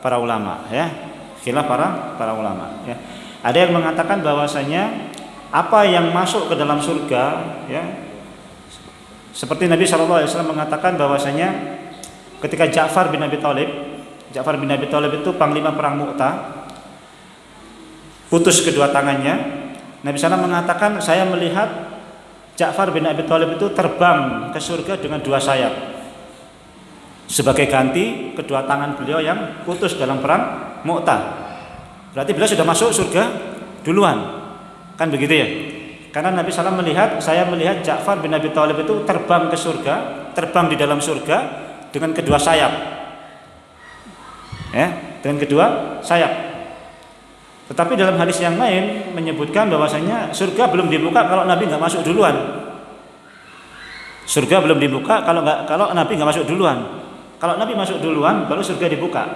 para ulama, ya. Khilaf para ulama, ya. Ada yang mengatakan bahwasanya apa yang masuk ke dalam surga, ya, seperti Nabi SAW mengatakan bahwasanya ketika Ja'far bin Abi Thalib itu panglima perang Mu'tah, putus kedua tangannya, Nabi SAW mengatakan, saya melihat Ja'far bin Abi Thalib itu terbang ke surga dengan 2 sayap. Sebagai ganti kedua tangan beliau yang putus dalam perang Mu'tah. Berarti beliau sudah masuk surga duluan. Kan begitu, ya? Karena Nabi SAW saya melihat Ja'far bin Abi Thalib itu terbang ke surga, terbang di dalam surga dengan kedua sayap. Ya, dengan kedua sayap. Tetapi dalam hadis yang lain menyebutkan bahwasanya surga belum dibuka kalau Nabi nggak masuk duluan. Surga belum dibuka kalau Nabi nggak masuk duluan. Kalau Nabi masuk duluan baru surga dibuka.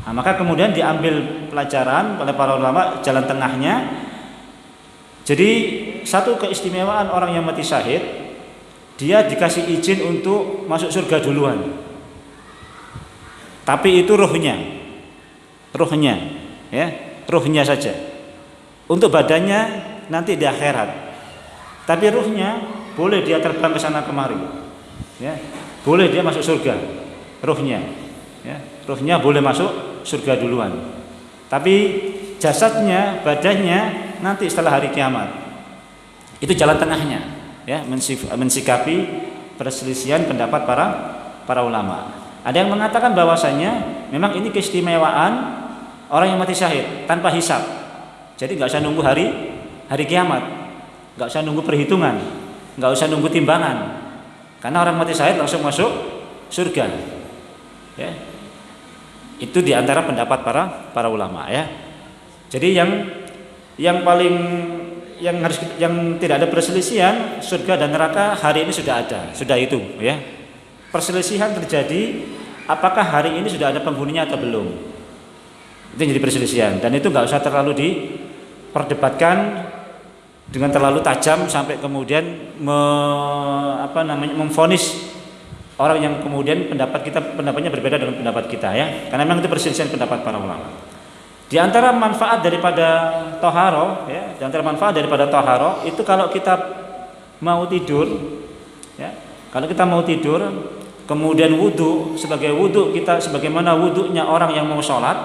Nah, maka kemudian diambil pelajaran oleh para ulama jalan tengahnya. Jadi satu keistimewaan orang yang mati syahid, dia dikasih izin untuk masuk surga duluan. Tapi itu ruhnya, ya, ruhnya saja. Untuk badannya nanti di akhirat. Tapi ruhnya boleh dia terbang ke sana kemari, ya, boleh dia masuk surga, ruhnya, ya, ruhnya boleh masuk surga duluan. Tapi jasadnya, badannya nanti setelah hari kiamat. Itu jalan tengahnya, ya, mensikapi perselisihan pendapat para ulama. Ada yang mengatakan bahwasanya memang ini keistimewaan orang yang mati syahid tanpa hisab. Jadi nggak usah nunggu hari kiamat, nggak usah nunggu perhitungan, nggak usah nunggu timbangan. Karena orang mati syahid langsung masuk surga. Ya. Itu diantara pendapat para ulama, ya. Jadi yang tidak ada perselisihan surga dan neraka hari ini sudah ada, sudah itu, ya. Perselisihan terjadi apakah hari ini sudah ada penghuninya atau belum. Itu jadi perselisihan dan itu nggak usah terlalu diperdebatkan dengan terlalu tajam sampai kemudian memvonis orang yang kemudian pendapatnya berbeda dengan pendapat kita ya, karena memang itu perselisihan pendapat para ulama. Di antara manfaat daripada toharo ya, di antara manfaat daripada toharo itu kalau kita mau tidur ya, kalau kita mau tidur kemudian wudu, sebagai wudu kita sebagaimana wudunya orang yang mau sholat,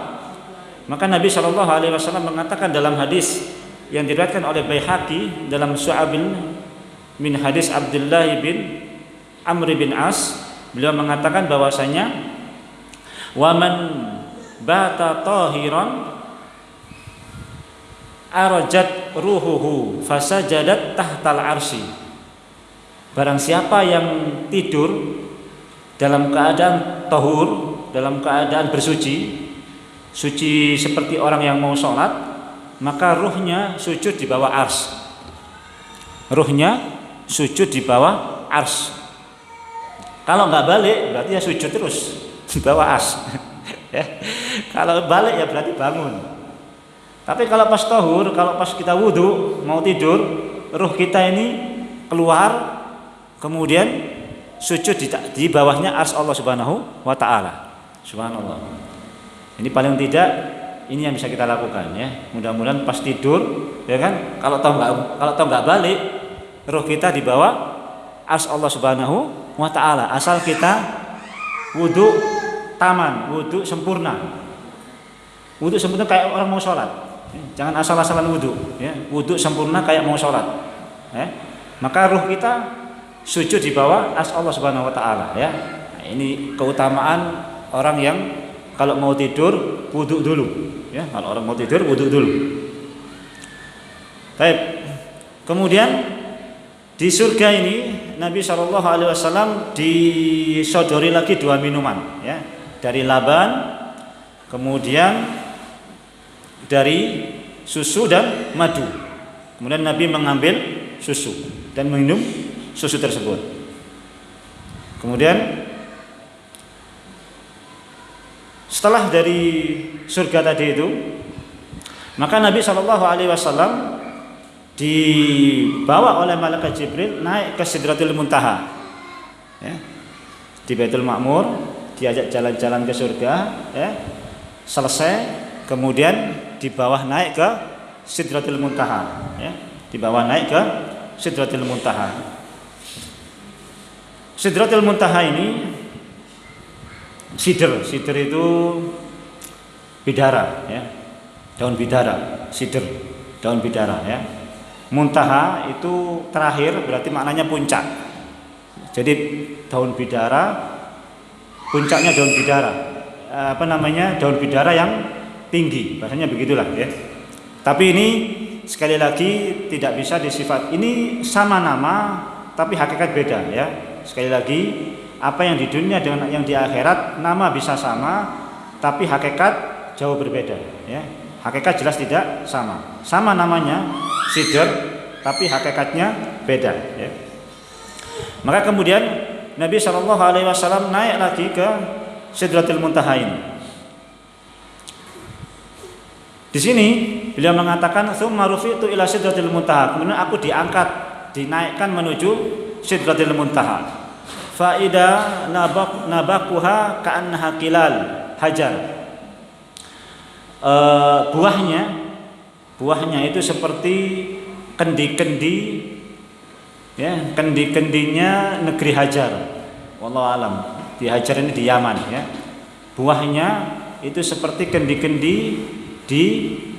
maka Nabi Shallallahu Alaihi Wasallam mengatakan dalam hadis yang diriwayatkan oleh Baihaqi dalam Syu'abil min hadis Abdullah bin Amr bin As, beliau mengatakan bahwasanya waman bata tahiran arajat ruhuhu fasajadat tahtal arsy. Barang siapa yang tidur dalam keadaan tahur, dalam keadaan bersuci, suci seperti orang yang mau sholat, maka ruhnya sujud di bawah ars. Ruhnya sujud di bawah ars. Kalau nggak balik berarti ya sujud terus di bawah ars. Ya. Kalau balik ya berarti bangun. Tapi kalau pas tahur, kalau pas kita wudhu mau tidur, ruh kita ini keluar, kemudian sujud di bawahnya ars Allah Subhanahu wa taala. Subhanallah. Ini paling tidak ini yang bisa kita lakukan ya. Mudah-mudahan pas tidur ya kan, kalau tahu nggak balik, ruh kita di bawah ars Allah Subhanahu wa taala. Asal kita wudu taman, wudu sempurna. Wudu sempurna kayak orang mau sholat. Jangan asal-asalan wudu ya. Wudu sempurna kayak mau sholat. Ya. Maka ruh kita sujud di bawah ars Allah Subhanahu wa taala ya. Nah, ini keutamaan orang yang kalau mau tidur wudu dulu ya. Kalau orang mau tidur wudu dulu. Baik. Kemudian di surga ini Nabi Shallallahu Alaihi Wasallam disodori lagi 2 minuman ya. Dari laban, kemudian dari susu dan madu. Kemudian Nabi mengambil susu dan minum susu tersebut. Kemudian setelah dari surga tadi itu, maka Nabi Shallallahu Alaihi Wasallam dibawa oleh malaikat Jibril naik ke Sidratul Muntaha, ya, di Baitul Ma'mur, diajak jalan-jalan ke surga, ya, selesai, kemudian dibawa naik ke Sidratul Muntaha, ya, dibawa naik ke Sidratul Muntaha. Sidratul Muntaha ini sidr itu bidara ya, daun bidara, sidr daun bidara ya. Muntaha itu terakhir berarti maknanya puncak. Jadi daun bidara, puncaknya daun bidara. Daun bidara yang tinggi, bahasanya begitulah ya. Tapi ini sekali lagi tidak bisa disifat. Ini sama nama tapi hakikat beda ya. Sekali lagi, apa yang di dunia dengan yang di akhirat nama bisa sama, tapi hakikat jauh berbeda. Ya, hakikat jelas tidak sama. Sama namanya sidr, tapi hakikatnya beda. Ya. Maka kemudian Nabi Shallallahu Alaihi Wasallam naik lagi ke Sidratul Muntaha ini. Di sini beliau mengatakan, "Tsumma rufi'tu ila Sidratil Muntaha." Kemudian aku diangkat, dinaikkan menuju Sidratil Muntaha. Faida nabakuha ka'annaha qilal hajar. Buahnya itu seperti kendi-kendi ya, kendi-kendinya negeri Hajar. Wallahu alam. Di Hajar ini di Yaman ya. Buahnya itu seperti kendi-kendi di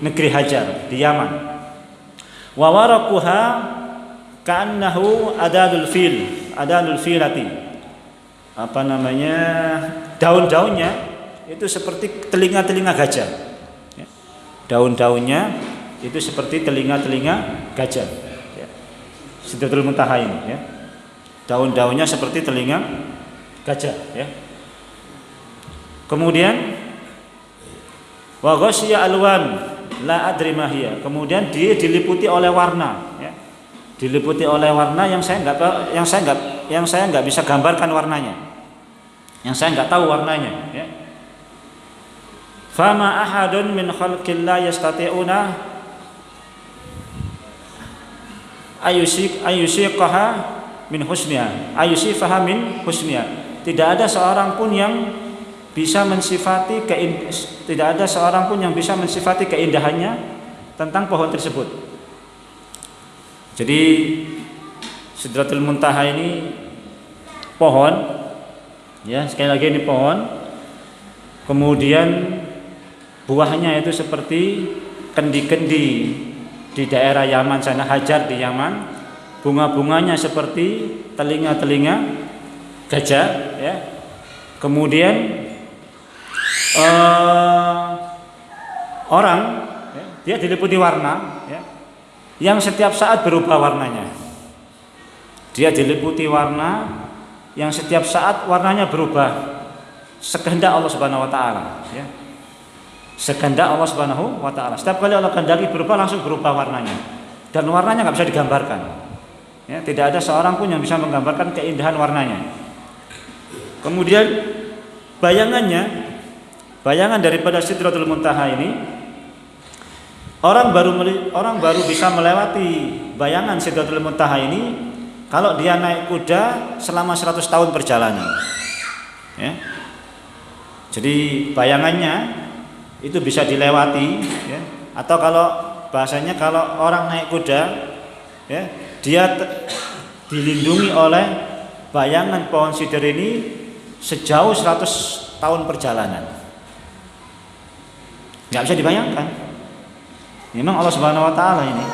negeri Hajar di Yaman. Wa waraquha ka'annahu adalul filati. Daun-daunnya itu seperti telinga-telinga gajah ya. Daun-daunnya itu seperti telinga-telinga gajah ya. Sidratul Muntaha ini ya. Daun-daunnya seperti telinga gajah ya. Kemudian wa ghasyiya alwan la adri ma hiya. Kemudian dia diliputi oleh warna ya. Diliputi oleh warna yang saya nggak bisa gambarkan warnanya. Yang saya nggak tahu warnanya ya. Fama ahadun min khalqillah yastati'una ayusiqaha min husniha, ayusifaha min husniha. tidak ada seorang pun yang bisa mensifati keindahannya tentang pohon tersebut. Jadi Sidratul Muntaha ini pohon, ya, sekali lagi ini pohon. Kemudian buahnya itu seperti kendi-kendi di daerah Yaman sana, Hajar di Yaman. Bunga-bunganya seperti telinga-telinga gajah, ya. Kemudian orang, ya, dia diliputi warna, ya, yang setiap saat berubah warnanya. Dia diliputi warna yang setiap saat warnanya berubah sekehendak Allah Subhanahu wa taala, ya. Sekehendak Allah Subhanahu wa taala. Setiap kali Allah kehendaki berubah, langsung berubah warnanya. Dan warnanya enggak bisa digambarkan. Ya, tidak ada seorang pun yang bisa menggambarkan keindahan warnanya. Kemudian bayangan daripada Sidratul Muntaha ini, orang baru bisa melewati bayangan Sidratul Muntaha ini kalau dia naik kuda selama 100 tahun perjalanan, ya. Jadi bayangannya itu bisa dilewati, ya. Atau kalau bahasanya kalau orang naik kuda, ya, dia dilindungi oleh bayangan pohon sidr ini sejauh 100 tahun perjalanan. Nggak bisa dibayangkan. Memang Allah Subhanahu wa taala ini,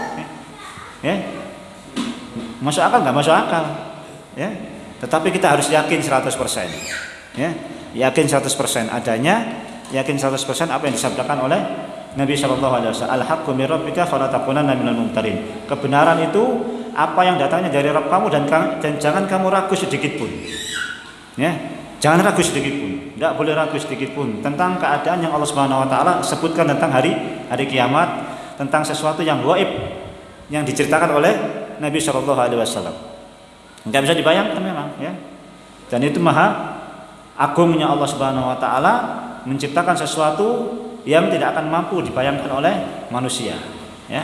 ya. Masuk akal nggak masuk akal, ya. Tetapi kita harus yakin 100%, ya. Yakin 100% adanya, yakin 100% apa yang disabdakan oleh Nabi Shallallahu Alaihi Wasallam. Al-haqqu min rabbika fala takunanna minal mumtarin. Kebenaran itu apa yang datangnya dari Rabb kamu, dan jangan kamu ragu sedikit pun, ya. Jangan ragu sedikit pun, tidak boleh ragu sedikit pun tentang keadaan yang Allah Subhanahu Wa Taala sebutkan tentang hari kiamat, tentang sesuatu yang gaib yang diceritakan oleh Nabi Shallallahu Alaihi Wasallam. Tidak bisa dibayangkan memang, ya. Dan itu maha agungnya Allah Subhanahu Wa Taala menciptakan sesuatu yang tidak akan mampu dibayangkan oleh manusia, ya.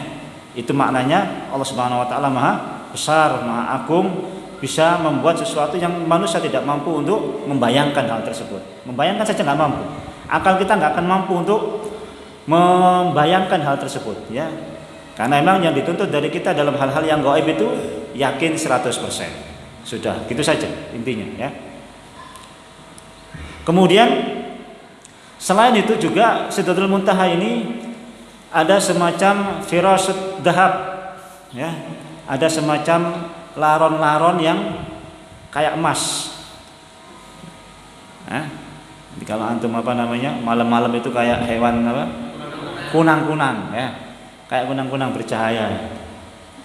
Itu maknanya Allah Subhanahu Wa Taala maha besar, maha agung, bisa membuat sesuatu yang manusia tidak mampu untuk membayangkan hal tersebut. Membayangkan saja nggak mampu. Akal kita nggak akan mampu untuk membayangkan hal tersebut, ya. Karena memang yang dituntut dari kita dalam hal-hal yang gaib itu yakin 100%. Sudah, gitu saja intinya, ya. Kemudian selain itu juga Sidratul Muntaha ini ada semacam firasat dahab, ya. Ada semacam laron-laron yang kayak emas. Jadi kalau antum malam-malam itu kayak hewan apa? Kunang-kunang, ya. Kayak kunang-kunang bercahaya.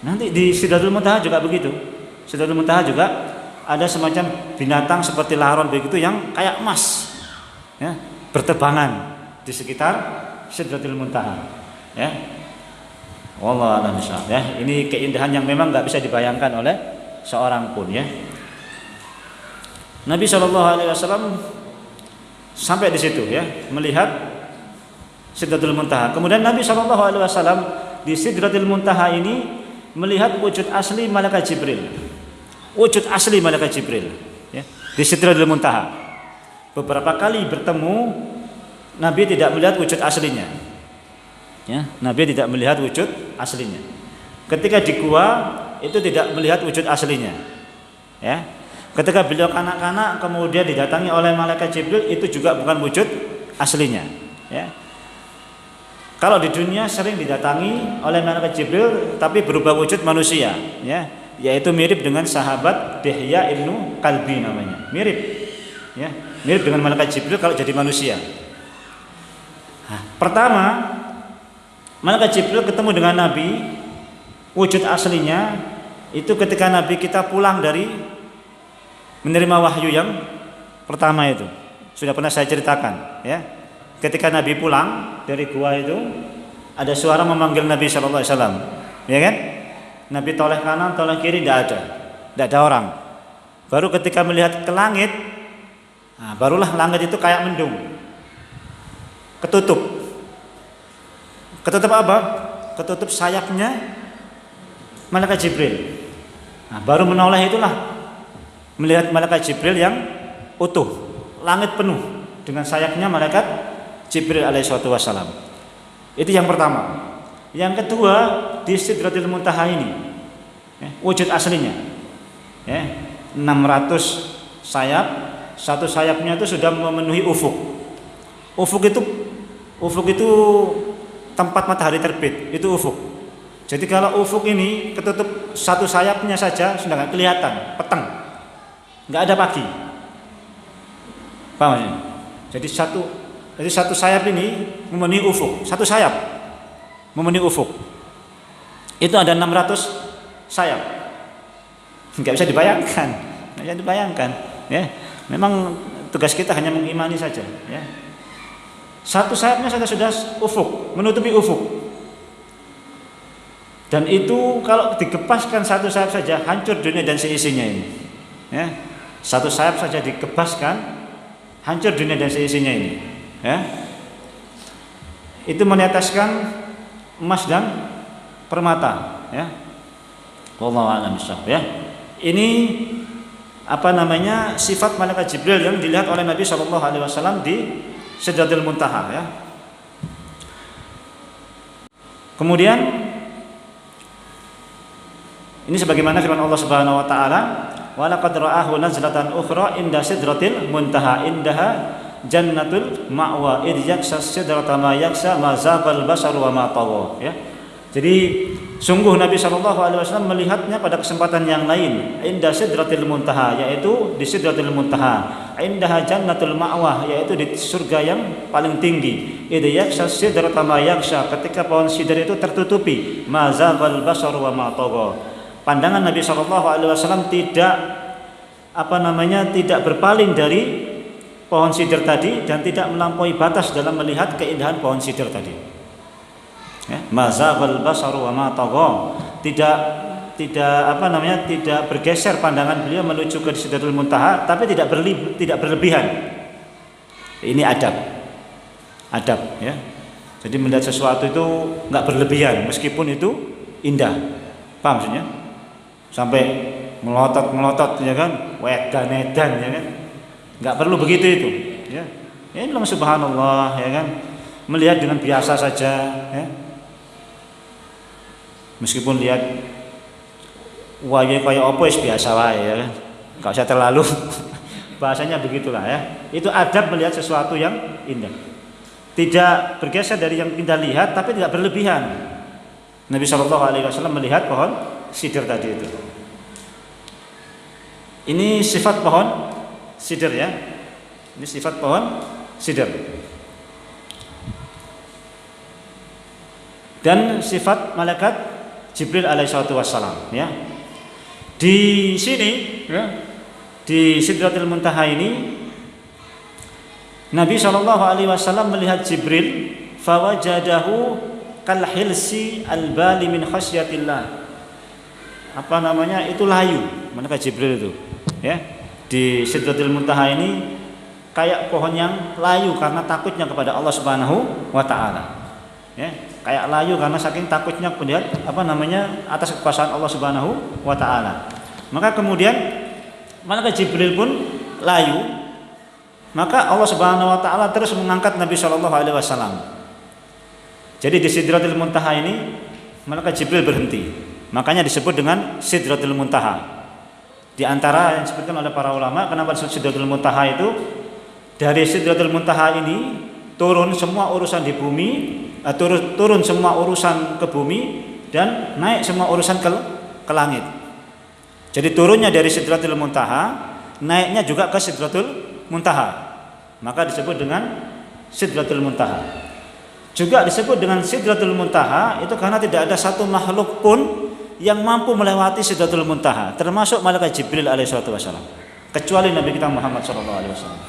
Nanti di Sidratul Muntaha juga begitu. Sidratul Muntaha juga ada semacam binatang seperti laron begitu yang kayak emas, ya, bertebangan di sekitar Sidratul Muntaha, ya. Wallahu a'lam bishawab, ya. Ini keindahan yang memang nggak bisa dibayangkan oleh seorang pun, ya. Nabi Shallallahu Alaihi Wasallam sampai di situ, ya, melihat Sidratul Muntaha. Kemudian Nabi Shallallahu Alaihi Wasallam di Sidratul Muntaha ini melihat wujud asli malaikat Jibril. Wujud asli malaikat Jibril, ya, di Sidratul Muntaha. Beberapa kali bertemu, Nabi tidak melihat wujud aslinya, ya. Nabi tidak melihat wujud aslinya. Ketika di gua itu tidak melihat wujud aslinya, ya. Ketika beliau kanak-kanak kemudian didatangi oleh malaikat Jibril, itu juga bukan wujud aslinya, ya. Kalau di dunia sering didatangi oleh malaikat Jibril tapi berubah wujud manusia, ya, yaitu mirip dengan sahabat Dihya ibnu Kalbi namanya, mirip, ya, mirip dengan malaikat Jibril kalau jadi manusia. Pertama, malaikat Jibril ketemu dengan Nabi, wujud aslinya itu ketika Nabi kita pulang dari menerima wahyu yang pertama itu. Sudah pernah saya ceritakan, ya. Ketika Nabi pulang dari gua itu, ada suara memanggil Nabi Shallallahu Alaihi Wasallam, ya kan? Nabi toleh kanan, toleh kiri, tidak ada orang. Baru ketika melihat ke langit, barulah langit itu kayak mendung, ketutup apa? Ketutup sayapnya malaikat Jibril. Baru menoleh itulah melihat malaikat Jibril yang utuh, langit penuh dengan sayapnya malaikat Jibril alaihissalatu wassalam. Itu yang pertama. Yang kedua, di Sidratil Muntaha ini wujud aslinya 600 sayap, satu sayapnya itu sudah memenuhi ufuk. Ufuk itu tempat matahari terbit, itu ufuk. Jadi kalau ufuk ini ketutup satu sayapnya saja sudah nggak kelihatan, petang, nggak ada pagi. Paham ya? Jadi satu sayap ini memenuhi ufuk, satu sayap memenuhi ufuk. Itu ada 600 sayap. Nggak bisa dibayangkan, ya. Memang tugas kita hanya mengimani saja, ya. Satu sayapnya saja sudah ufuk, menutupi ufuk. Dan itu kalau dikepaskan satu sayap saja hancur dunia dan seisinya ini. Ya. Satu sayap saja dikepaskan hancur dunia dan seisinya ini. Ya. Itu meneteskan emas dan permata. Ya. Wallahu a'lam bishawab. Ya. Ini sifat malaikat Jibril yang dilihat oleh Nabi SAW di Sidratil Muntaha. Ya. Kemudian ini sebagaimana firman Allah Subhanahu wa taala, wa laqad ra'ahu nazlatan ukhra inda sidratil muntaha indaha jannatul ma'wa id yaksa sidrata ma yaksa ma zaghal basar wa ma tawa. Ya. Jadi sungguh Nabi SAW melihatnya pada kesempatan yang lain inda sidratil muntaha, yaitu di sidratil muntaha, indaha jannatul ma'wa, yaitu di surga yang paling tinggi. Id yaksa sidrata ma yaksa, ketika pohon sidr itu tertutupi ma zaghal basar wa ma tawa. Pandangan Nabi SAW tidak tidak berpaling dari pohon sidr tadi dan tidak melampaui batas dalam melihat keindahan pohon sidr tadi. Ya, mazaghal basaru wa ma tagha. Tidak bergeser pandangan beliau menuju ke Sidratul Muntaha, tapi tidak berlebihan. Ini adab, ya. Jadi melihat sesuatu itu enggak berlebihan meskipun itu indah. Paham maksudnya? Sampai melotot ya kan, wedan-edan ya kan, nggak perlu begitu itu, ya. Ini memang subhanallah ya kan, melihat dengan biasa saja, ya. Meskipun lihat wajah kayak apa biasa wae ya kan, nggak usah terlalu bahasanya begitulah ya. Itu adab melihat sesuatu yang indah, tidak bergeser dari yang kita lihat, tapi tidak berlebihan. Nabi SAW melihat pohon sidr tadi itu. Ini sifat pohon sidr ya. Ini sifat pohon sidr. Dan sifat malaikat Jibril alaihissalatu wassalam ya. Di sini ya, di Sidratil Muntaha ini Nabi SAW melihat Jibril fawajadahu kalhilsi albali min khasyatillah. Itu layu, malaikat Jibril itu ya. Di Sidratil Muntaha ini kayak pohon yang layu karena takutnya kepada Allah Subhanahu wa taala. Ya, kayak layu karena saking takutnya melihat atas kekuasaan Allah Subhanahu wa taala. Maka kemudian malaikat Jibril pun layu. Maka Allah Subhanahu wa taala terus mengangkat Nabi sallallahu alaihi wasallam. Jadi di Sidratil Muntaha ini malaikat Jibril berhenti. Makanya disebut dengan Sidratil Muntaha. Di antara yang disebutkan oleh para ulama, kenapa disebut Sidratil Muntaha itu, dari Sidratil Muntaha ini turun semua urusan di bumi, turun semua urusan ke bumi dan naik semua urusan ke langit. Jadi turunnya dari Sidratil Muntaha, naiknya juga ke Sidratul Muntaha. Maka disebut dengan Sidratul Muntaha. Juga disebut dengan Sidratul Muntaha itu karena tidak ada satu makhluk pun yang mampu melewati Sidratul Muntaha, termasuk malaikat Jibril alaihissalatu wassalam, kecuali Nabi kita Muhammad sallallahu alaihi wasallam.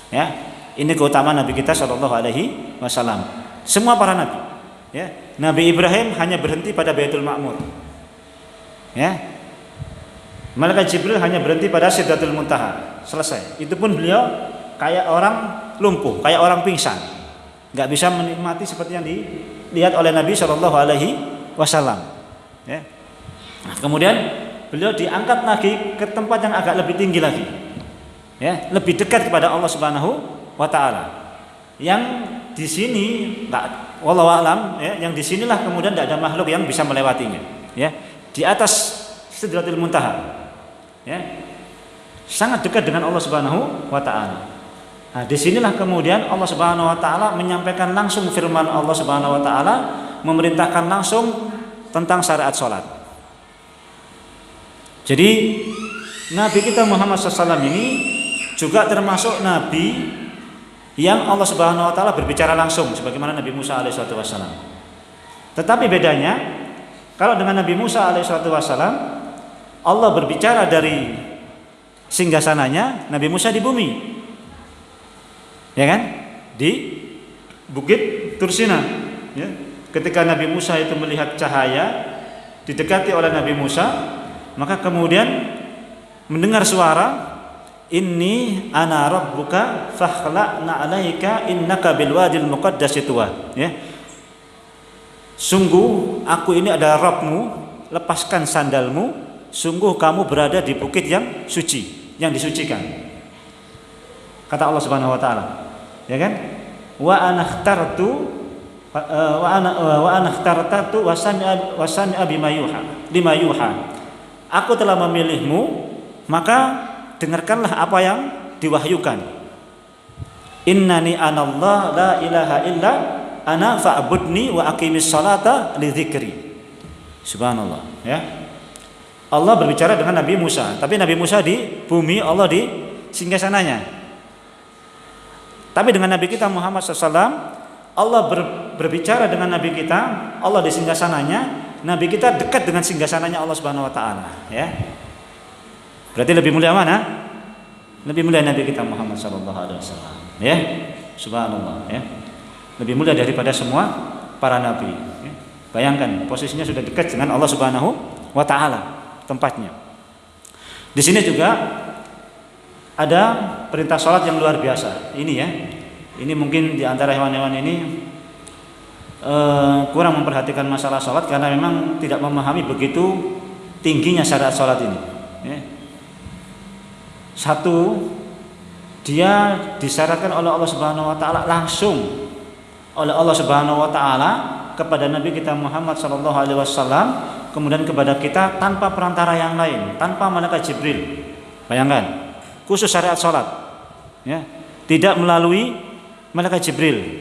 Ya, ini keutamaan Nabi kita sallallahu alaihi wasallam. Semua para nabi, ya. Nabi Ibrahim hanya berhenti pada Baitul Ma'mur. Ya. Malaikat Jibril hanya berhenti pada Sidratul Muntaha. Selesai. Itu pun beliau kayak orang lumpuh, kayak orang pingsan. Enggak bisa menikmati seperti yang dilihat oleh Nabi sallallahu alaihi wasallam. Ya. Nah, kemudian beliau diangkat lagi ke tempat yang agak lebih tinggi lagi. Ya, lebih dekat kepada Allah Subhanahu wa taala. Yang di sini enggak, wallahu alam, ya, yang di sinilah kemudian tidak ada makhluk yang bisa melewatinya, ya. Di atas Sidratul Muntaha. Ya. Sangat dekat dengan Allah Subhanahu wa taala. Nah, disinilah kemudian Allah Subhanahu wa taala menyampaikan langsung firman Allah Subhanahu wa taala, memerintahkan langsung tentang syariat salat. Jadi Nabi kita Muhammad SAW ini juga termasuk nabi yang Allah Subhanahu wa taala berbicara langsung sebagaimana Nabi Musa alaihissalatu wassalam. Tetapi bedanya kalau dengan Nabi Musa alaihissalatu wassalam Allah berbicara dari singgasananya, Nabi Musa di bumi. Ya kan? Di Bukit Tursina, ya. Ketika Nabi Musa itu melihat cahaya didekati oleh Nabi Musa, maka kemudian mendengar suara, inni ana rabbuka fakhla'na 'alaika innaka bil wadil muqaddasi tuwa, ya. Sungguh aku ini adalah Rabbmu, lepaskan sandalmu, sungguh kamu berada di bukit yang suci, yang disucikan. Kata Allah Subhanahu wa taala, ya kan? Wa ana ikhtartu wa ana ikhtartatu wa sami'a lima yuha. Aku telah memilihmu, maka dengarkanlah apa yang diwahyukan. Innani anallah la ilaha illa ana fa'budni wa aqimis salata li dzikri. Subhanallah, ya. Allah berbicara dengan Nabi Musa, tapi Nabi Musa di bumi, Allah di singgasananya. Tapi dengan Nabi kita Muhammad SAW, Allah berbicara dengan Nabi kita, Allah di singgasananya, Nabi kita dekat dengan singgasananya Allah Subhanahu wa taala, ya. Berarti lebih mulia mana? Lebih mulia Nabi kita Muhammad SAW, ya. Subhanallah, ya. Lebih mulia daripada semua para nabi, ya. Bayangkan posisinya sudah dekat dengan Allah Subhanahu wa taala tempatnya. Di sini juga ada perintah sholat yang luar biasa. Ini ya, ini mungkin di antara hewan-hewan ini kurang memperhatikan masalah sholat karena memang tidak memahami begitu tingginya syariat sholat ini. Ya. Satu, dia disyaratkan oleh Allah Subhanahu Wa Taala langsung oleh Allah Subhanahu Wa Taala kepada Nabi kita Muhammad Sallallahu Alaihi Wasallam, kemudian kepada kita tanpa perantara yang lain, tanpa malaikat Jibril. Bayangkan. Khusus syariat sholat, ya, tidak melalui malaikat Jibril.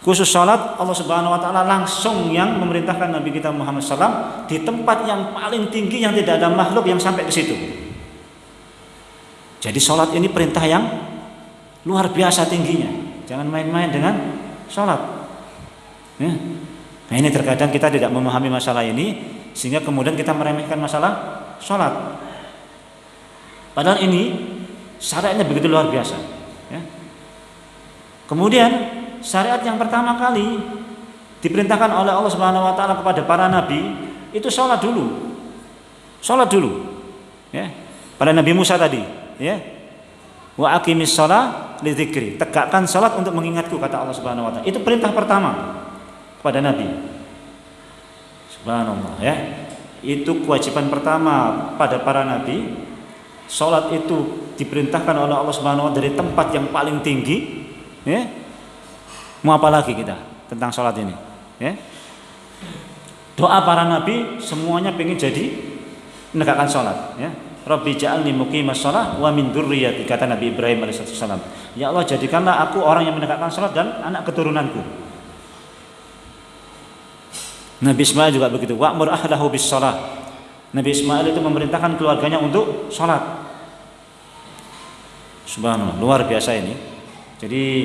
Khusus sholat Allah Subhanahu Wa Taala langsung yang memerintahkan Nabi kita Muhammad SAW di tempat yang paling tinggi yang tidak ada makhluk yang sampai ke situ. Jadi sholat ini perintah yang luar biasa tingginya. Jangan main-main dengan sholat. Ya. Nah ini terkadang kita tidak memahami masalah ini sehingga kemudian kita meremehkan masalah sholat. Padahal ini syariatnya begitu luar biasa, ya. Kemudian syariat yang pertama kali diperintahkan oleh Allah Subhanahu Wa Taala kepada para nabi itu sholat dulu, ya. Pada Nabi Musa tadi, ya. Wa aqimis shalah li dzikri, tegakkan sholat untuk mengingatku, kata Allah Subhanahu Wa Taala. Itu perintah pertama kepada nabi. Subhanallah, ya. Itu kewajiban pertama pada para nabi. Salat itu diperintahkan oleh Allah Subhanahu wa taala dari tempat yang paling tinggi, ya. Mau apa lagi kita tentang salat ini, ya? Doa para nabi semuanya pengen jadi menegakkan salat, ya. Rabbi ja'alni muqimas shalah wa min dzurriyyati, kata Nabi Ibrahim alaihissalam. Ya Allah, jadikanlah aku orang yang menegakkan salat dan anak keturunanku. Nabi Ismail juga begitu. Wa'mur ahlahu bis shalah. Nabi Ismail itu memerintahkan keluarganya untuk sholat. Subhanallah, luar biasa ini. Jadi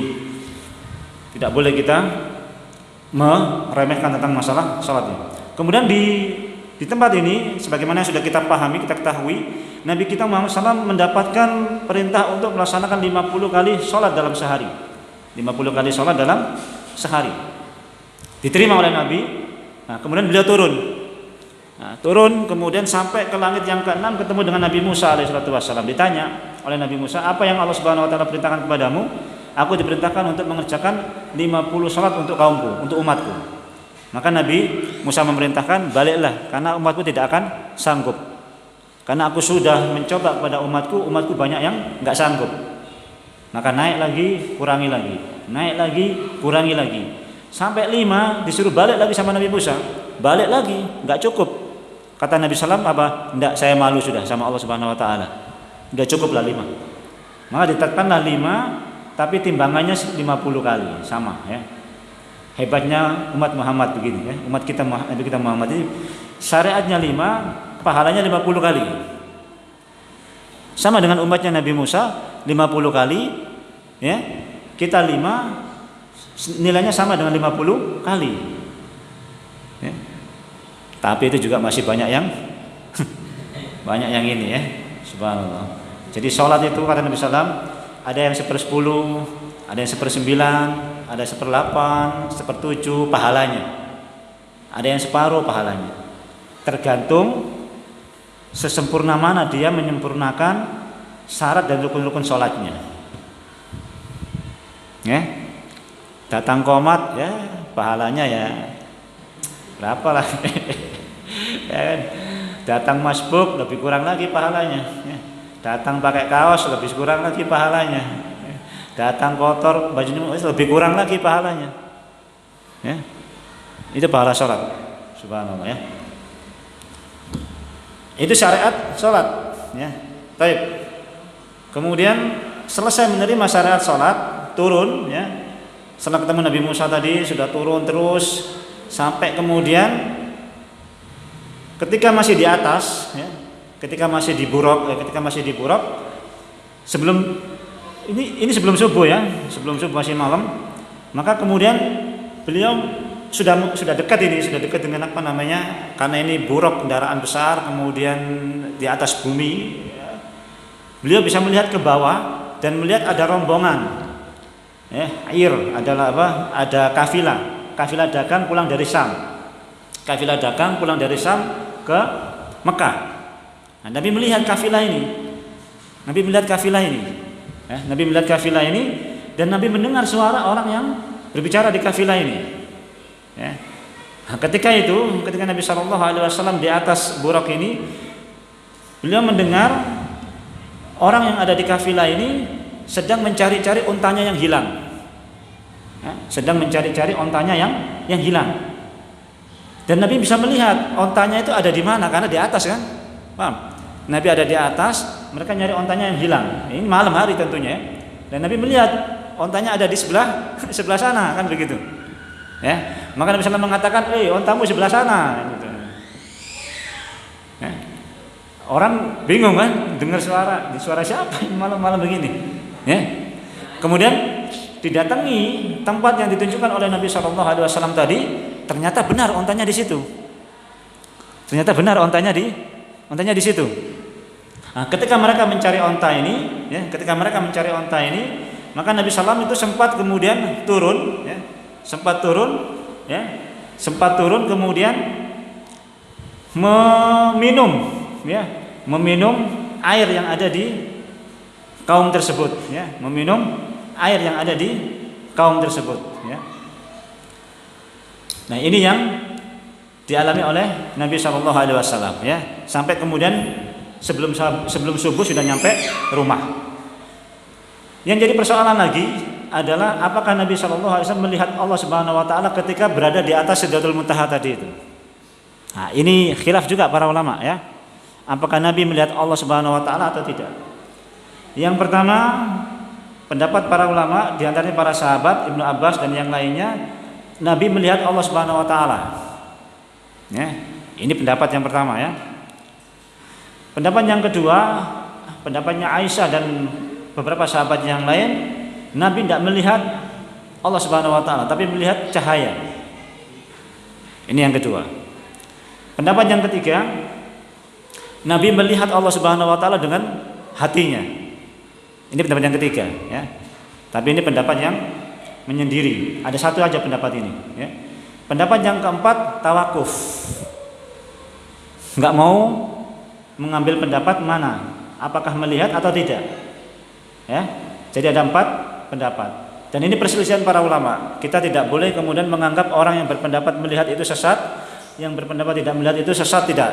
tidak boleh kita meremehkan tentang masalah sholat ini. Kemudian di tempat ini, sebagaimana yang sudah kita pahami, kita ketahui, Nabi kita Muhammad SAW mendapatkan perintah untuk melaksanakan 50 kali sholat dalam sehari. 50 kali sholat dalam sehari. Diterima oleh Nabi. Nah, kemudian beliau turun. Nah, turun kemudian sampai ke langit yang ke-6 ketemu dengan Nabi Musa alaihissalam. Ditanya oleh Nabi Musa, apa yang Allah Subhanahu Wa Taala perintahkan kepadamu? Aku diperintahkan untuk mengerjakan 50 salat untuk kaumku, untuk umatku. Maka Nabi Musa memerintahkan, baliklah karena umatku tidak akan sanggup. Karena aku sudah mencoba kepada umatku banyak yang nggak sanggup. Maka naik lagi, kurangi lagi, naik lagi, kurangi lagi. Sampai 5 disuruh balik lagi sama Nabi Musa, balik lagi, nggak cukup. Kata Nabi SAW apa? Nggak, saya malu sudah sama Allah Subhanahu Wa Taala. Nggak cukuplah 5. Maka ditetapkanlah 5, tapi timbangannya 50 kali, sama ya. Hebatnya umat Muhammad begini ya, umat kita Nabi kita Muhammad ini syariatnya 5, pahalanya 50 kali. Sama dengan umatnya Nabi Musa 50 kali ya. Kita 5 nilainya sama dengan 50 kali. Ya. Tapi itu juga masih banyak yang banyak yang ini ya. Subhanallah. Jadi sholat itu kata Nabi SAW ada yang 1/10, ada yang 1/9, ada 1/8, 1/7 pahalanya. Ada yang separuh pahalanya. Tergantung sesempurna mana dia menyempurnakan syarat dan rukun-rukun sholatnya. Ya, datang qomat ya pahalanya ya berapa lah. Ya kan? Datang masbuk lebih kurang lagi pahalanya. Ya. Datang pakai kaos lebih kurang lagi pahalanya. Ya. Datang kotor bajunya lebih kurang lagi pahalanya. Ya. Itu pahala sholat. Subhanallah ya. Itu syariat sholat. Ya. Baik. Kemudian selesai menerima syariat sholat, turun ya. Setelah ketemu Nabi Musa tadi sudah turun terus sampai kemudian ketika masih di atas ya, ketika masih di Buraq sebelum ini sebelum subuh ya, sebelum subuh masih malam, maka kemudian beliau sudah dekat dengan apa namanya, karena ini Buraq kendaraan besar kemudian di atas bumi ya, beliau bisa melihat ke bawah dan melihat ada rombongan ya, air adalah apa, ada kafilah dagang pulang dari Syam ke Mekah. Nah, Nabi melihat kafilah ini. Ya, Nabi melihat kafilah ini dan Nabi mendengar suara orang yang berbicara di kafilah ini. Ya. Nah, ketika Nabi SAW di atas Buraq ini, beliau mendengar orang yang ada di kafilah ini sedang mencari-cari untanya yang hilang. Ya, sedang mencari-cari untanya yang hilang. Dan Nabi bisa melihat ontanya itu ada di mana, karena di atas kan, paham? Nabi ada di atas, mereka nyari ontanya yang hilang. Ini malam hari tentunya, dan Nabi melihat ontanya ada di sebelah sana, kan begitu. Ya, maka Nabi SAW mengatakan, ontamu sebelah sana. Gitu. Ya. Orang bingung kan, dengar suara siapa malam-malam begini. Ya. Kemudian didatangi tempat yang ditunjukkan oleh Nabi SAW tadi. Ternyata benar ontanya di situ. Ontanya di situ. Nah, ketika mereka mencari onta ini, maka Nabi SAW itu sempat kemudian turun, sempat turun kemudian meminum air yang ada di kaum tersebut, ya. Nah, ini yang dialami oleh Nabi SAW ya, sampai kemudian sebelum subuh sudah nyampe rumah. Yang jadi persoalan lagi adalah apakah Nabi SAW melihat Allah Subhanahu Wa Taala ketika berada di atas Sidratul Muntaha tadi itu. Nah, ini khilaf juga para ulama ya, apakah Nabi melihat Allah Subhanahu Wa Taala atau tidak. Yang pertama, pendapat para ulama di antaranya para sahabat Ibnu Abbas dan yang lainnya, Nabi melihat Allah Subhanahu Wa Taala. Ya, ini pendapat yang pertama ya. Pendapat yang kedua, pendapatnya Aisyah dan beberapa sahabat yang lain, Nabi tidak melihat Allah Subhanahu Wa Taala, tapi melihat cahaya. Ini yang kedua. Pendapat yang ketiga, Nabi melihat Allah Subhanahu Wa Taala dengan hatinya. Ini pendapat yang ketiga ya. Tapi ini pendapat yang menyendiri. Ada satu aja pendapat ini ya. Pendapat yang keempat, tawakuf. Enggak mau mengambil pendapat mana, apakah melihat atau tidak. Ya. Jadi ada 4 pendapat. Dan ini perselisihan para ulama. Kita tidak boleh kemudian menganggap orang yang berpendapat melihat itu sesat, yang berpendapat tidak melihat itu sesat, tidak.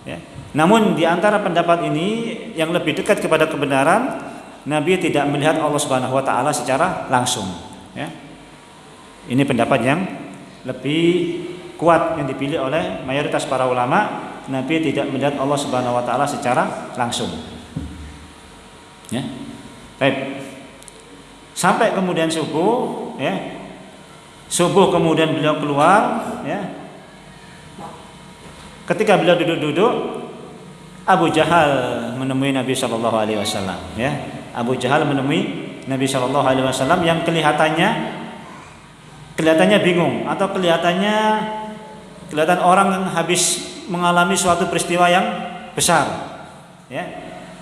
Ya. Namun di antara pendapat ini yang lebih dekat kepada kebenaran, Nabi tidak melihat Allah Subhanahu wa taala secara langsung, ya. Ini pendapat yang lebih kuat yang dipilih oleh mayoritas para ulama. Nabi tidak melihat Allah Subhanahu wa taala secara langsung. Ya. Baik. Sampai kemudian subuh, ya. Subuh kemudian beliau keluar, ya. Ketika beliau duduk-duduk, Abu Jahal menemui Nabi Shallallahu Alaihi Wasallam. Ya, Abu Jahal menemui Nabi Shallallahu Alaihi Wasallam yang kelihatannya bingung atau kelihatan orang yang habis mengalami suatu peristiwa yang besar. Ya,